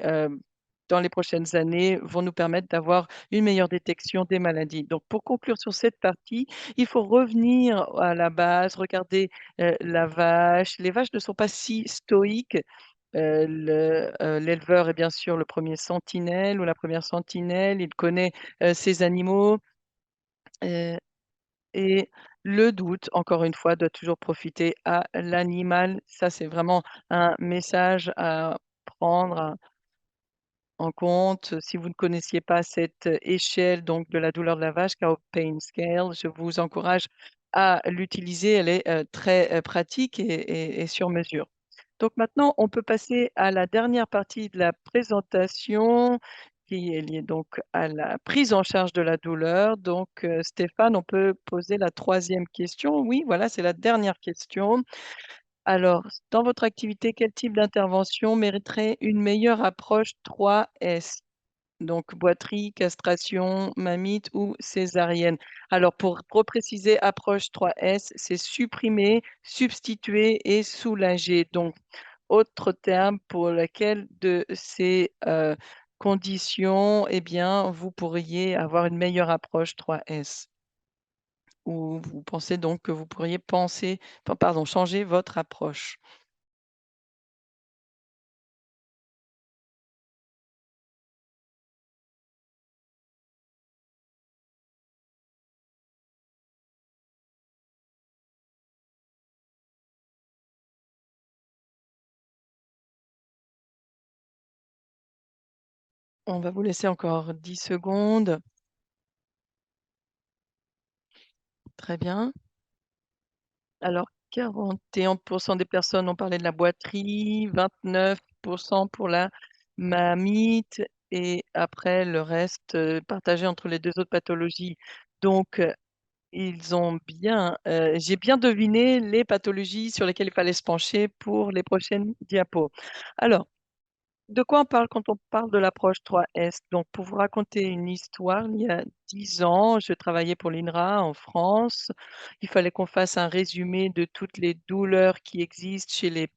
Speaker 1: dans les prochaines années, vont nous permettre d'avoir une meilleure détection des maladies. Donc pour conclure sur cette partie, il faut revenir à la base, regarder, la vache. Les vaches ne sont pas si stoïques. L'éleveur est bien sûr le premier sentinelle ou la première sentinelle. Il connaît, ses animaux, heu et le doute, encore une fois, doit toujours profiter à l'animal. Ça, c'est vraiment un message à prendre en compte. Si vous ne connaissiez pas cette échelle donc de la douleur de la vache, Cow Pain Scale, je vous encourage à l'utiliser. Elle est, très, pratique et sur mesure. Donc maintenant, on peut passer à la dernière partie de la présentation qui est liée donc à la prise en charge de la douleur. Donc, Stéphane, on peut poser la troisième question. Oui, voilà, c'est la dernière question. Alors, dans votre activité, quel type d'intervention mériterait une meilleure approche 3S? Donc boiterie, castration, mammoth ou césarienne. Alors pour repréciser, approche 3S, c'est supprimer, substituer et soulager. Donc autre terme pour lequel de ces, conditions, eh bien, vous pourriez avoir une meilleure approche 3S. Ou vous pensez donc que vous pourriez penser pardon, changer votre approche? On va vous laisser encore 10 secondes. Très bien. Alors 41 des personnes ont parlé de la boiterie, 29 pour la mamite et après le reste, partagé entre les 2 autres pathologies. Donc, ils ont bien, j'ai bien deviné les pathologies sur lesquelles il fallait se pencher pour les prochaines diapos. Alors de quoi on parle quand on parle de l'approche 3S? Donc, pour vous raconter une histoire, il y a 10 ans, je travaillais pour l'INRA en France. Il fallait qu'on fasse un résumé de toutes les douleurs qui existent chez les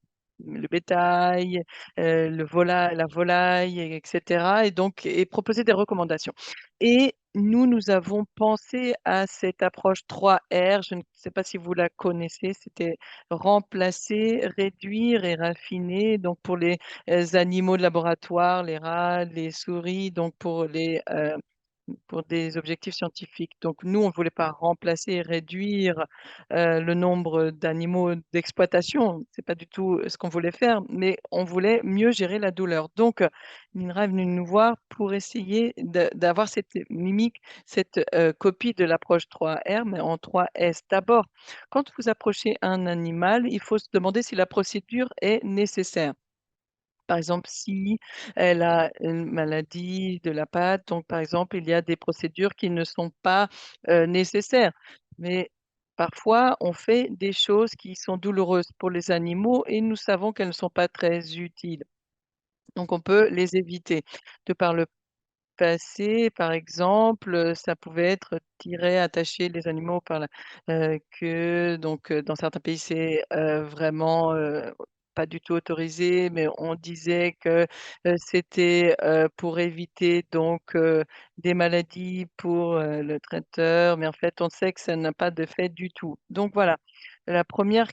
Speaker 1: le bétail, la volaille, et cetera, et donc proposer des recommandations. Et nous avons pensé à cette approche 3R, je ne sais pas si vous la connaissez, c'était remplacer, réduire et raffiner. Donc pour les animaux de laboratoire, les rats, les souris, donc pour des objectifs scientifiques. Donc nous, on ne voulait pas remplacer et réduire le nombre d'animaux d'exploitation. C'est pas du tout ce qu'on voulait faire, mais on voulait mieux gérer la douleur. Donc, l'INRA est venu nous voir pour essayer d'avoir cette mimique, cette copie de l'approche 3R, mais en 3S. D'abord, quand vous approchez un animal, il faut se demander si la procédure est nécessaire. Par exemple, si elle a une maladie de la patte, donc par exemple, il y a des procédures qui ne sont pas, nécessaires. Mais parfois, on fait des choses qui sont douloureuses pour les animaux et nous savons qu'elles ne sont pas très utiles. Donc on peut les éviter. De par le passé, par exemple, ça pouvait être tirer, attacher les animaux par la queue. Donc, dans certains pays, c'est, vraiment, pas du tout autorisé, mais on disait que, c'était, pour éviter donc, des maladies pour, le traiteur, mais en fait, on sait que ça n'a pas d'effet du tout. Donc voilà, la première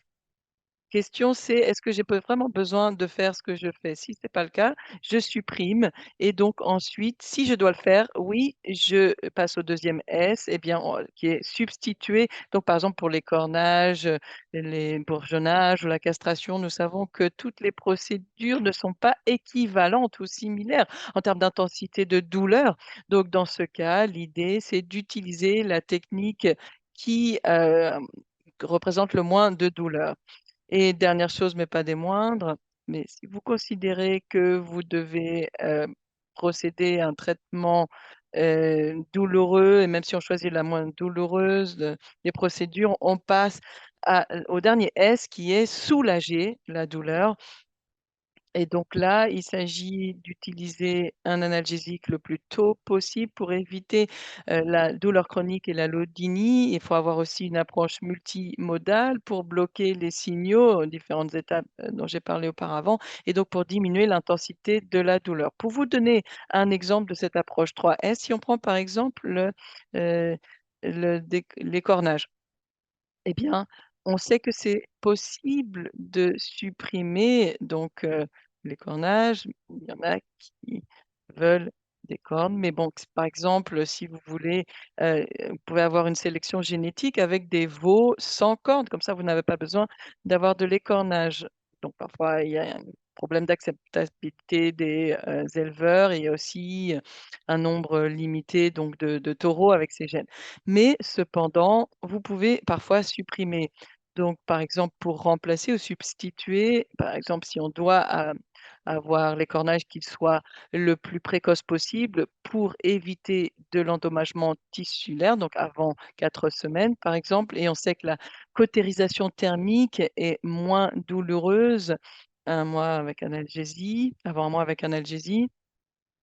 Speaker 1: question, c'est: «Est-ce que j'ai vraiment besoin de faire ce que je fais?» Si c'est pas le cas, je supprime, et donc ensuite, si je dois le faire, oui, je passe au deuxième S, et bien, qui est substituer. Donc par exemple, pour les cornages, les bourgeonnages ou la castration, nous savons que toutes les procédures ne sont pas équivalentes ou similaires en termes d'intensité de douleur. Donc dans ce cas, l'idée, c'est d'utiliser la technique qui, représente le moins de douleur. Et dernière chose, mais pas des moindres, mais si vous considérez que vous devez, procéder à un traitement, douloureux, et même si on choisit la moins douloureuse des procédures, on passe au dernier S, qui est soulager la douleur. Et donc là, il s'agit d'utiliser un analgésique le plus tôt possible pour éviter, la douleur chronique et la lodynie. Il faut avoir aussi une approche multimodale pour bloquer les signaux aux différentes étapes, dont j'ai parlé auparavant, et donc pour diminuer l'intensité de la douleur. Pour vous donner un exemple de cette approche 3S, si on prend par exemple heu, les cornages. Eh bien, on sait que c'est possible de supprimer donc, les cornages. Il y en a qui veulent des cornes, mais bon, par exemple, si vous voulez, vous pouvez avoir une sélection génétique avec des veaux sans cornes, comme ça vous n'avez pas besoin d'avoir de l'écornage. Donc parfois, il y a un problème d'acceptabilité des, éleveurs, et il y a aussi, un nombre limité donc de taureaux avec ces gènes. Mais cependant, vous pouvez parfois supprimer. Donc, par exemple, pour remplacer ou substituer, par exemple, si on doit avoir l'écornage qui soit le plus précoce possible pour éviter de l'endommagement tissulaire, donc avant 4 semaines, par exemple, et on sait que la cautérisation thermique est moins douloureuse un mois avec analgésie, avant un mois avec analgésie.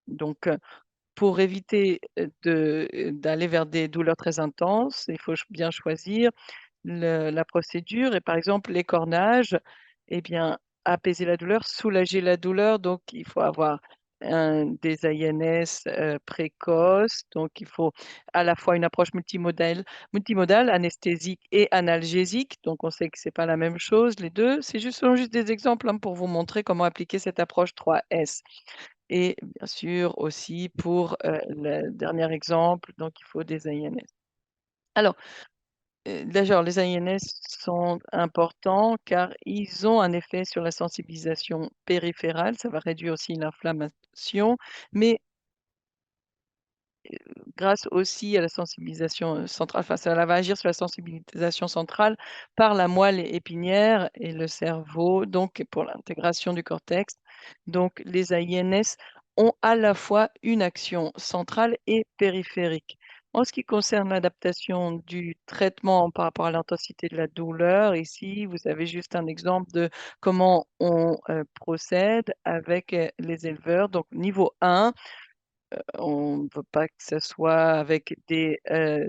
Speaker 1: Donc, pour éviter, d'aller vers des douleurs très intenses, il faut bien choisir la procédure, et par exemple les cornages, eh bien, apaiser la douleur, soulager la douleur, donc il faut avoir des AINS, précoces, donc il faut à la fois une approche multimodale, anesthésique et analgésique, donc on sait que c'est pas la même chose les 2. Ce sont juste des exemples, hein, pour vous montrer comment appliquer cette approche 3S. Et bien sûr aussi pour, le dernier exemple, donc il faut des INS. Alors, d'ailleurs les INS sont importants car ils ont un effet sur la sensibilisation périphérale, ça va réduire aussi l'inflammation, mais grâce aussi à la sensibilisation, centrale, enfin ça va agir sur la sensibilisation centrale par la moelle épinière et le cerveau, donc pour l'intégration du cortex. Donc les AINS ont à la fois une action centrale et périphérique. En ce qui concerne l'adaptation du traitement par rapport à l'intensité de la douleur, ici vous avez juste un exemple de comment on, procède avec, les éleveurs. Donc niveau 1, on ne veut pas que ça soit avec des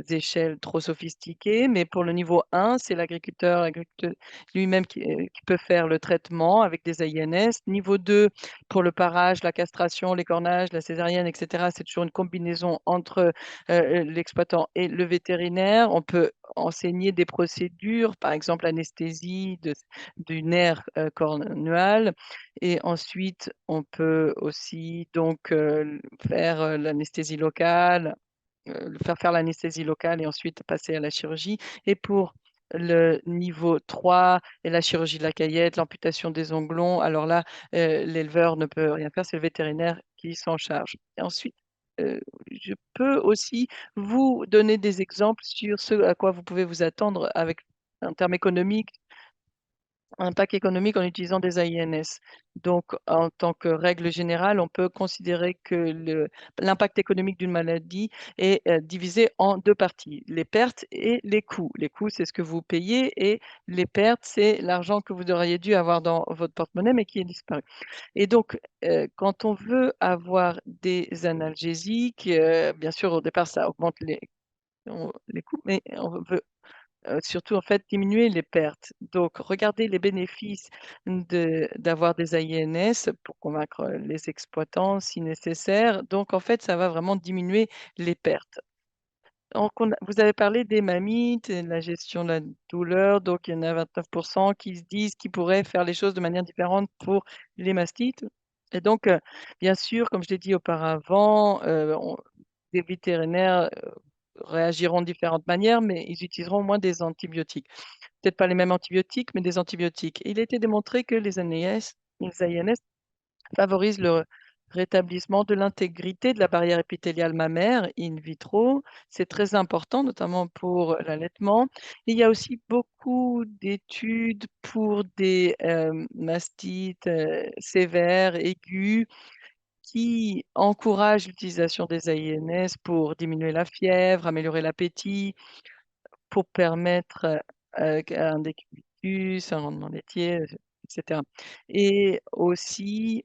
Speaker 1: échelles trop sophistiquées, mais pour le niveau 1, c'est l'agriculteur lui-même qui peut faire le traitement avec des AINS. Niveau 2, pour le parage, la castration, l'écornage, la césarienne, etc., c'est toujours une combinaison entre l'exploitant et le vétérinaire. On peut enseigner des procédures, par exemple l'anesthésie du nerf cornual. Et ensuite, on peut aussi donc faire l'anesthésie locale, faire l'anesthésie locale et ensuite passer à la chirurgie. Et pour le niveau 3 et la chirurgie de la caillette, l'amputation des onglons, alors là, l'éleveur ne peut rien faire, c'est le vétérinaire qui s'en charge. Et ensuite, je peux aussi vous donner des exemples sur ce à quoi vous pouvez vous attendre avec un terme économique, impact économique en utilisant des AINS. Donc, en tant que règle générale, on peut considérer que l'impact économique d'une maladie est divisé en deux parties, les pertes et les coûts. Les coûts, c'est ce que vous payez et les pertes, c'est l'argent que vous auriez dû avoir dans votre porte-monnaie mais qui est disparu. Et donc, quand on veut avoir des analgésiques, bien sûr, au départ, ça augmente les coûts, mais on veut surtout, en fait, diminuer les pertes. Donc, regardez les bénéfices d'avoir des AINS pour convaincre les exploitants si nécessaire. Donc, en fait, ça va vraiment diminuer les pertes. Donc, vous avez parlé des mammites et de la gestion de la douleur. Donc, il y en a 29% qui se disent qu'ils pourraient faire les choses de manière différente pour les mastites. Et donc, bien sûr, comme je l'ai dit auparavant, des vétérinaires réagiront de différentes manières, mais ils utiliseront au moins des antibiotiques. Peut-être pas les mêmes antibiotiques, mais des antibiotiques. Il a été démontré que les AINS favorisent le rétablissement de l'intégrité de la barrière épithéliale mammaire in vitro. C'est très important, notamment pour l'allaitement. Il y a aussi beaucoup d'études pour des mastites sévères, aiguës, qui encouragent l'utilisation des AINS pour diminuer la fièvre, améliorer l'appétit, pour permettre, un décubitus, un rendement laitier, et cetera. Et aussi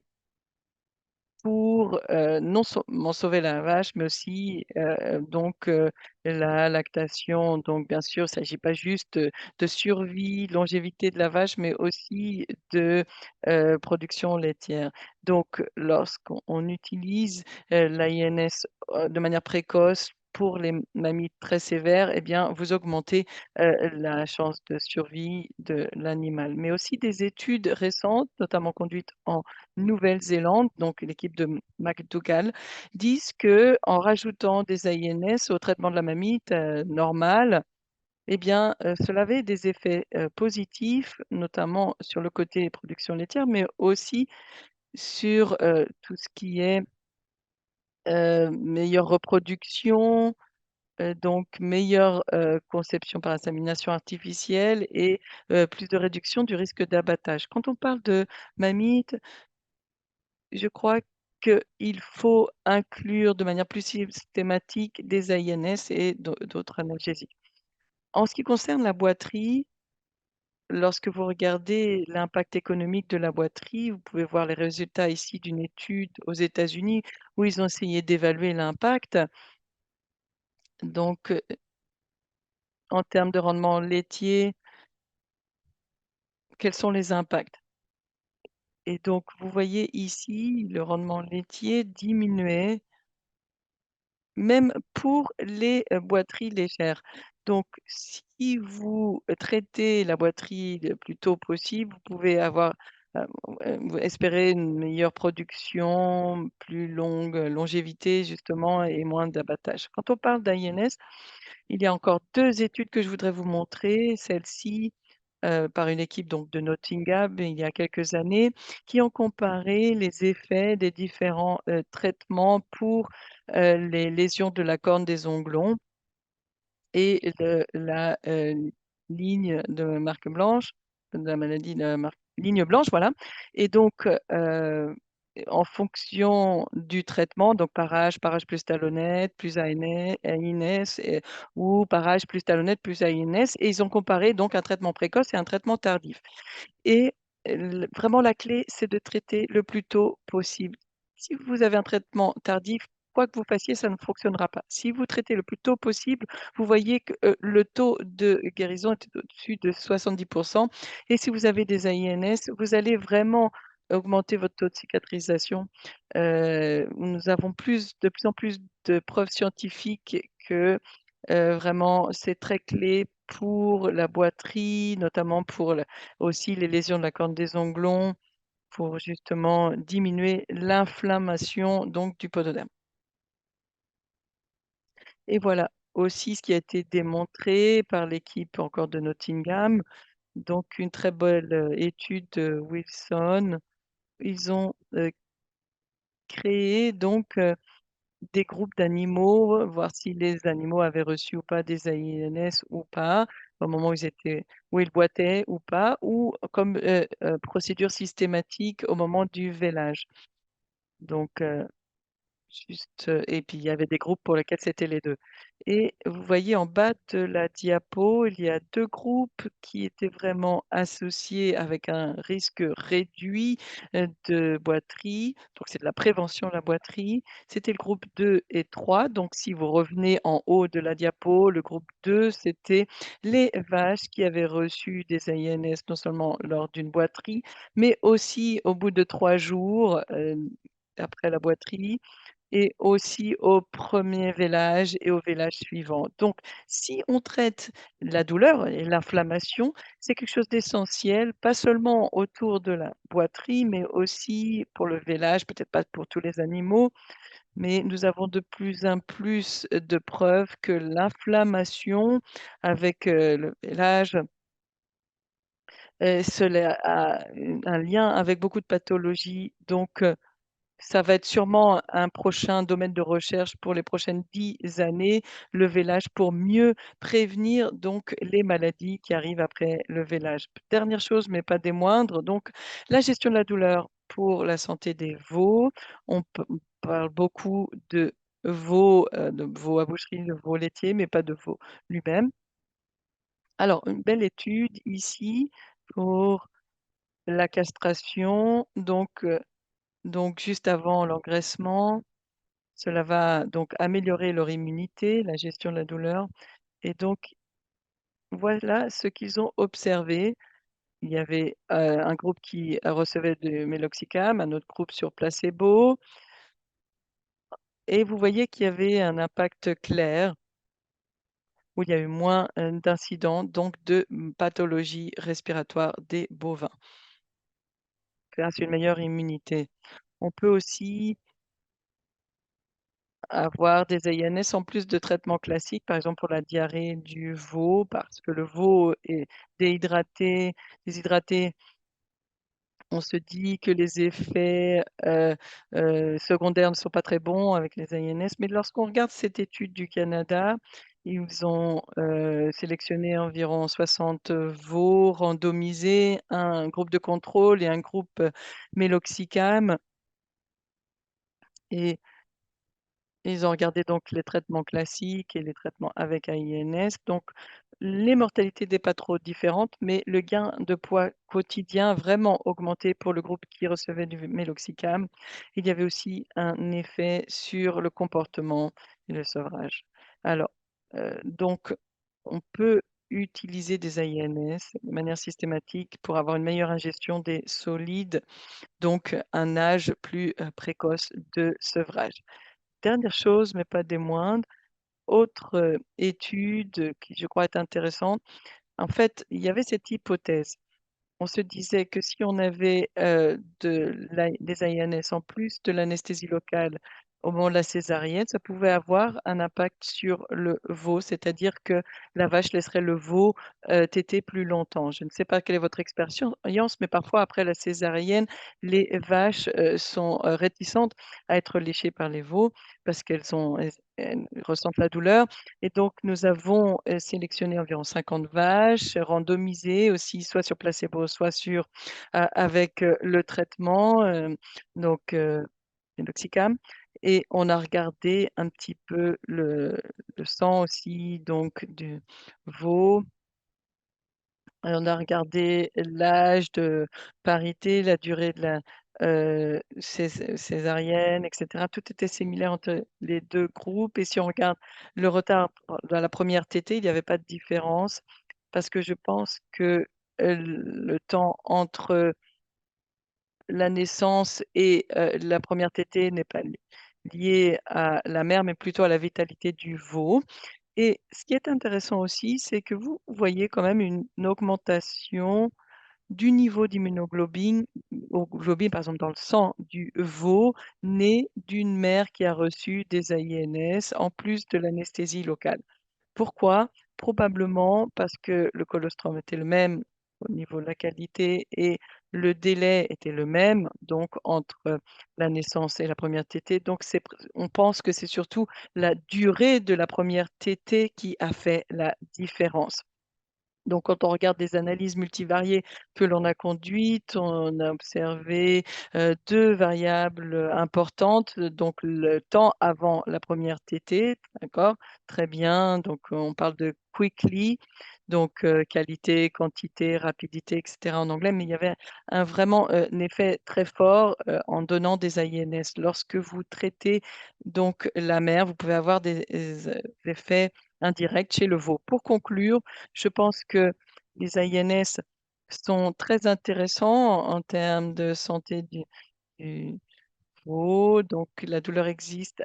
Speaker 1: pour, non seulement sauver la vache, mais aussi, donc la lactation. Donc bien sûr, il ne s'agit pas juste, de survie, de longévité de la vache, mais aussi de, production laitière. Donc lorsqu'on utilise, l'AINS, de manière précoce pour les mammites très sévères, eh bien, vous augmentez, la chance de survie de l'animal. Mais aussi des études récentes, notamment conduites en Nouvelle-Zélande, donc l'équipe de McDougall, disent que en rajoutant des AINS au traitement de la mamite normale, eh bien, cela avait des effets positifs, notamment sur le côté production laitière, mais aussi sur tout ce qui est meilleure reproduction, donc meilleure conception par insémination artificielle et plus de réduction du risque d'abattage. Quand on parle de mammites, je crois qu'il faut inclure de manière plus systématique des AINS et d'autres analgésiques. En ce qui concerne la boiterie, lorsque vous regardez l'impact économique de la boiterie, vous pouvez voir les résultats ici d'une étude aux États-Unis où ils ont essayé d'évaluer l'impact. Donc, en termes de rendement laitier, quels sont les impacts? Et donc, vous voyez ici, le rendement laitier diminuait même pour les, boiteries légères. Donc si vous traitez la boiterie le plus tôt possible, vous pouvez avoir, vous espérer une meilleure production, plus longue, longévité justement et moins d'abattage. Quand on parle d'INS, il y a encore 2 études que je voudrais vous montrer. Celle-ci, par une équipe donc de Nottingham il y a quelques années, qui ont comparé les effets des différents, traitements pour, les lésions de la corne des ongles et la, ligne de marque blanche, de la maladie de marque ligne blanche, voilà. Et donc, en fonction du traitement, donc parage plus talonnette, plus AINS ou parage plus talonnette plus AINS, et ils ont comparé donc un traitement précoce et un traitement tardif. Et vraiment la clé, c'est de traiter le plus tôt possible. Si vous avez un traitement tardif, quoi que vous fassiez, ça ne fonctionnera pas. Si vous traitez le plus tôt possible, vous voyez que, le taux de guérison est au-dessus de 70 et si vous avez des AINS, vous allez vraiment augmenter votre taux de cicatrisation. Nous avons de plus en plus de preuves scientifiques que, vraiment c'est très clé pour la boiterie, notamment pour le aussi les lésions de la corne des ongles pour justement diminuer l'inflammation donc du pododerme. Et voilà, aussi ce qui a été démontré par l'équipe encore de Nottingham, donc une très belle, étude de Wilson. Ils ont, créé donc, des groupes d'animaux, voir si les animaux avaient reçu ou pas des AINS ou pas, au moment où ils boitaient ou pas, ou comme, procédure systématique au moment du vélage. Donc, juste, et puis il y avait des groupes pour lesquels c'était les 2. Et vous voyez en bas de la diapo, il y a 2 groupes qui étaient vraiment associés avec un risque réduit, de boiterie, donc c'est de la prévention de la boiterie. C'était le groupe 2 et 3, donc si vous revenez en haut de la diapo, le groupe 2, c'était les vaches qui avaient reçu des AINS non seulement lors d'une boiterie, mais aussi au bout de 3 jours, après la boiterie et aussi au premier vélage et au vélage suivant. Donc, si on traite la douleur et l'inflammation, c'est quelque chose d'essentiel, pas seulement autour de la boiterie, mais aussi pour le vélage, peut-être pas pour tous les animaux, mais nous avons de plus en plus de preuves que l'inflammation avec, le vélage, cela a un lien avec beaucoup de pathologies. Donc, ça va être sûrement un prochain domaine de recherche pour les prochaines 10 années, le vélage pour mieux prévenir donc les maladies qui arrivent après le vélage. Dernière chose, mais pas des moindres, donc la gestion de la douleur pour la santé des veaux. On parle beaucoup de veau à boucherie, de veau laitier, mais pas de veau lui-même. Alors, une belle étude ici pour la castration, donc juste avant l'engraissement. Cela va donc améliorer leur immunité, la gestion de la douleur et donc voilà ce qu'ils ont observé. Il y avait, un groupe qui recevait du Meloxicam, un autre groupe sur placebo et vous voyez qu'il y avait un impact clair où il y a eu moins, d'incidents, donc de, pathologies respiratoires des bovins grâce à une meilleure immunité. On peut aussi avoir des AINS en plus de traitements classiques, par exemple pour la diarrhée du veau, parce que le veau est déshydraté. On se dit que les effets, secondaires ne sont pas très bons avec les AINS, mais lorsqu'on regarde cette étude du Canada, ils ont, sélectionné environ 60 veaux randomisés, un groupe de contrôle et un groupe, Meloxicam et ils ont regardé donc les traitements classiques et les traitements avec AINS. Donc, les mortalités n'étaient pas trop différentes, mais le gain de poids quotidien a vraiment augmenté pour le groupe qui recevait du Meloxicam. Il y avait aussi un effet sur le comportement et le sevrage. Alors, donc, on peut utiliser des AINS de manière systématique pour avoir une meilleure ingestion des solides, donc un âge plus précoce de sevrage. Dernière chose, mais pas des moindres, autre, étude, qui je crois est intéressante. En fait, il y avait cette hypothèse. On se disait que si on avait, des AINS en plus de l'anesthésie locale au moment de la césarienne, ça pouvait avoir un impact sur le veau, c'est-à-dire que la vache laisserait le veau, téter plus longtemps. Je ne sais pas quelle est votre expérience, mais parfois après la césarienne, les vaches, sont, réticentes à être léchées par les veaux parce elles ressentent la douleur et donc nous avons, sélectionné environ 50 vaches, randomisées aussi soit sur placebo, soit avec, le traitement, donc Meloxicam et on a regardé un petit peu le sang aussi donc du veau On a regardé l'âge de parité, la durée de la, césarienne et cetera. Tout était similaire entre les 2 groupes et si on regarde le retard dans la première tétée, il y avait pas de différence parce que je pense que, le temps entre la naissance et la première tétée n'est pas lié à la mère, mais plutôt à la vitalité du veau et ce qui est intéressant aussi, c'est que vous voyez quand même une augmentation du niveau d'immunoglobine globine, par exemple, dans le sang du veau né d'une mère qui a reçu des AINS en plus de l'anesthésie locale. Pourquoi? Probablement parce que le colostrum était le même au niveau de la qualité et le délai était le même, donc entre la naissance et la première tétée. Donc on pense que c'est surtout la durée de la première tétée qui a fait la différence. Donc quand on regarde des analyses multivariées que l'on a conduites, on a observé, 2 variables, importantes, donc le temps avant la première tétée, d'accord? Très bien, donc on parle de quickly, donc qualité, quantité, rapidité et cetera en anglais, mais il y avait un effet très fort, en donnant des INS. Lorsque vous traitez donc la mère, vous pouvez avoir des effets indirects chez le veau. Pour conclure, je pense que les INS sont très intéressants en termes de santé du veau, donc la douleur existe,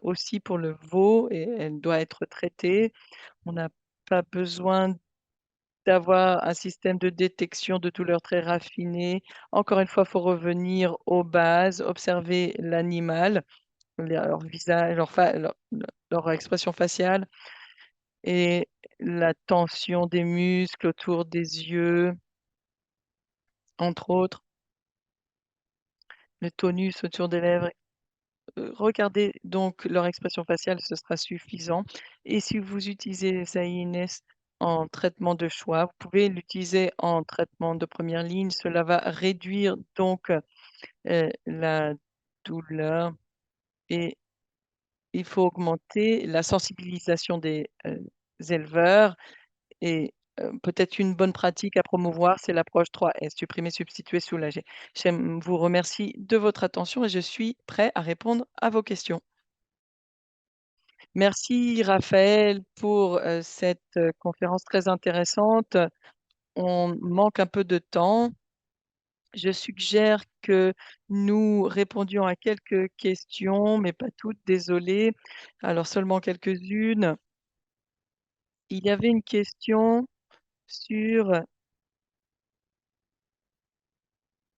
Speaker 1: aussi pour le veau et elle doit être traitée. On n'a pas besoin d'avoir un système de détection de douleur très raffiné. Encore une fois, il faut revenir aux bases, observer l'animal, leur visage, leur expression faciale et la tension des muscles autour des yeux, entre autres, le tonus autour des lèvres. Regardez donc leur expression faciale, ce sera suffisant et si vous utilisez les AINS en traitement de choix, vous pouvez l'utiliser en traitement de première ligne. Cela va réduire donc, la douleur et il faut augmenter la sensibilisation des, éleveurs et peut-être une bonne pratique à promouvoir, c'est l'approche 3S, supprimer, substituer, soulager. J'aime vous remercie de votre attention et je suis prêt à répondre à vos questions. Merci Raphaël pour, cette, conférence très intéressante. On manque un peu de temps. Je suggère que nous répondions à quelques questions, mais pas toutes, désolée. Alors seulement quelques-unes. Il y avait une question sur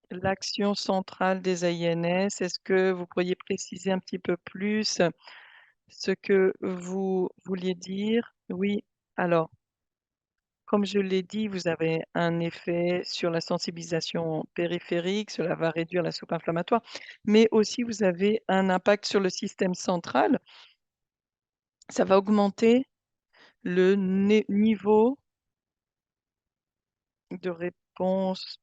Speaker 1: l'action centrale des AINS. Est-ce que vous pourriez préciser un petit peu plus ce que vous vouliez dire? Oui, alors, comme je l'ai dit, vous avez un effet sur la sensibilisation périphérique, cela va réduire la soupe inflammatoire, mais aussi vous avez un impact sur le système central. Ça va augmenter le niveau de réponse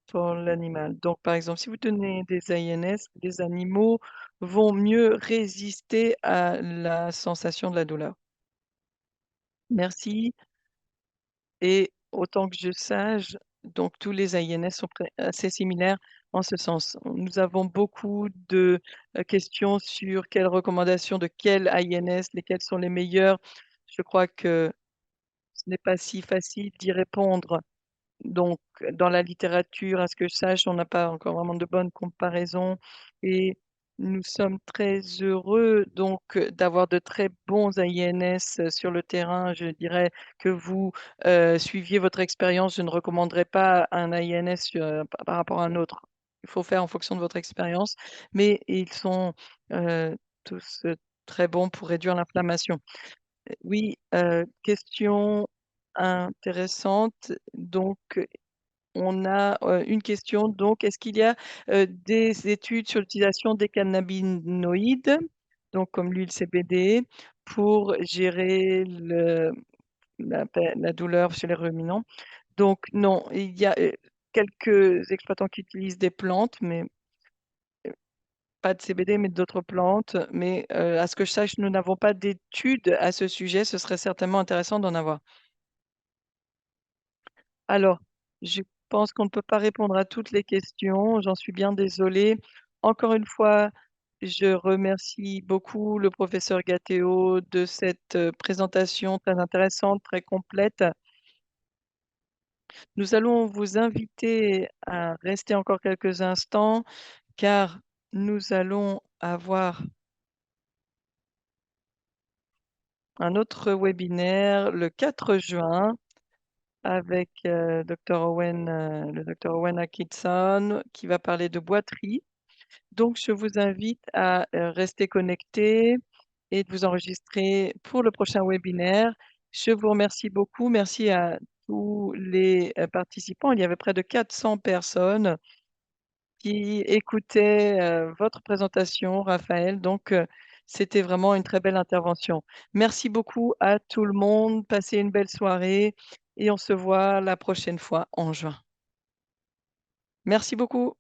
Speaker 1: pour l'animal. Donc, par exemple, si vous donnez des INS, les animaux vont mieux résister à la sensation de la douleur. Merci et autant que je sache, donc tous les INS sont assez similaires en ce sens. Nous avons beaucoup de, questions sur quelles recommandations de quels INS, lesquels sont les meilleurs. Je crois que ce n'est pas si facile d'y répondre. Donc, dans la littérature, à ce que je sache, on n'a pas encore vraiment de bonnes comparaisons et nous sommes très heureux donc, d'avoir de très bons INS, sur le terrain. Je dirais que vous, suiviez votre expérience. Je ne recommanderais pas un INS, par rapport à un autre. Il faut faire en fonction de votre expérience, mais ils sont, tous, très bons pour réduire l'inflammation. Oui, question intéressante. Donc, on a, une question donc, est-ce qu'il y a, des études sur l'utilisation des cannabinoïdes, donc comme l'huile CBD, pour gérer la douleur chez les ruminants? Donc non, il y a, quelques exploitants qui utilisent des plantes, mais pas de CBD, mais d'autres plantes, mais à ce que je sache, nous n'avons pas d'études à ce sujet. Ce serait certainement intéressant d'en avoir. Alors, je pense qu'on ne peut pas répondre à toutes les questions, j'en suis bien désolée. Encore une fois, je remercie beaucoup le professeur Gattéo de cette, présentation très intéressante, très complète. Nous allons vous inviter à rester encore quelques instants car nous allons avoir un autre webinaire le 4 juin avec, le docteur Owen Atkinson qui va parler de boiterie. Donc je vous invite à, rester connectés et de vous enregistrer pour le prochain webinaire. Je vous remercie beaucoup. Merci à tous les, participants. Il y avait près de 400 personnes qui écoutaient, votre présentation, Raphaël. Donc, c'était vraiment une très belle intervention. Merci beaucoup à tout le monde. Passez une belle soirée et on se voit la prochaine fois en juin. Merci beaucoup.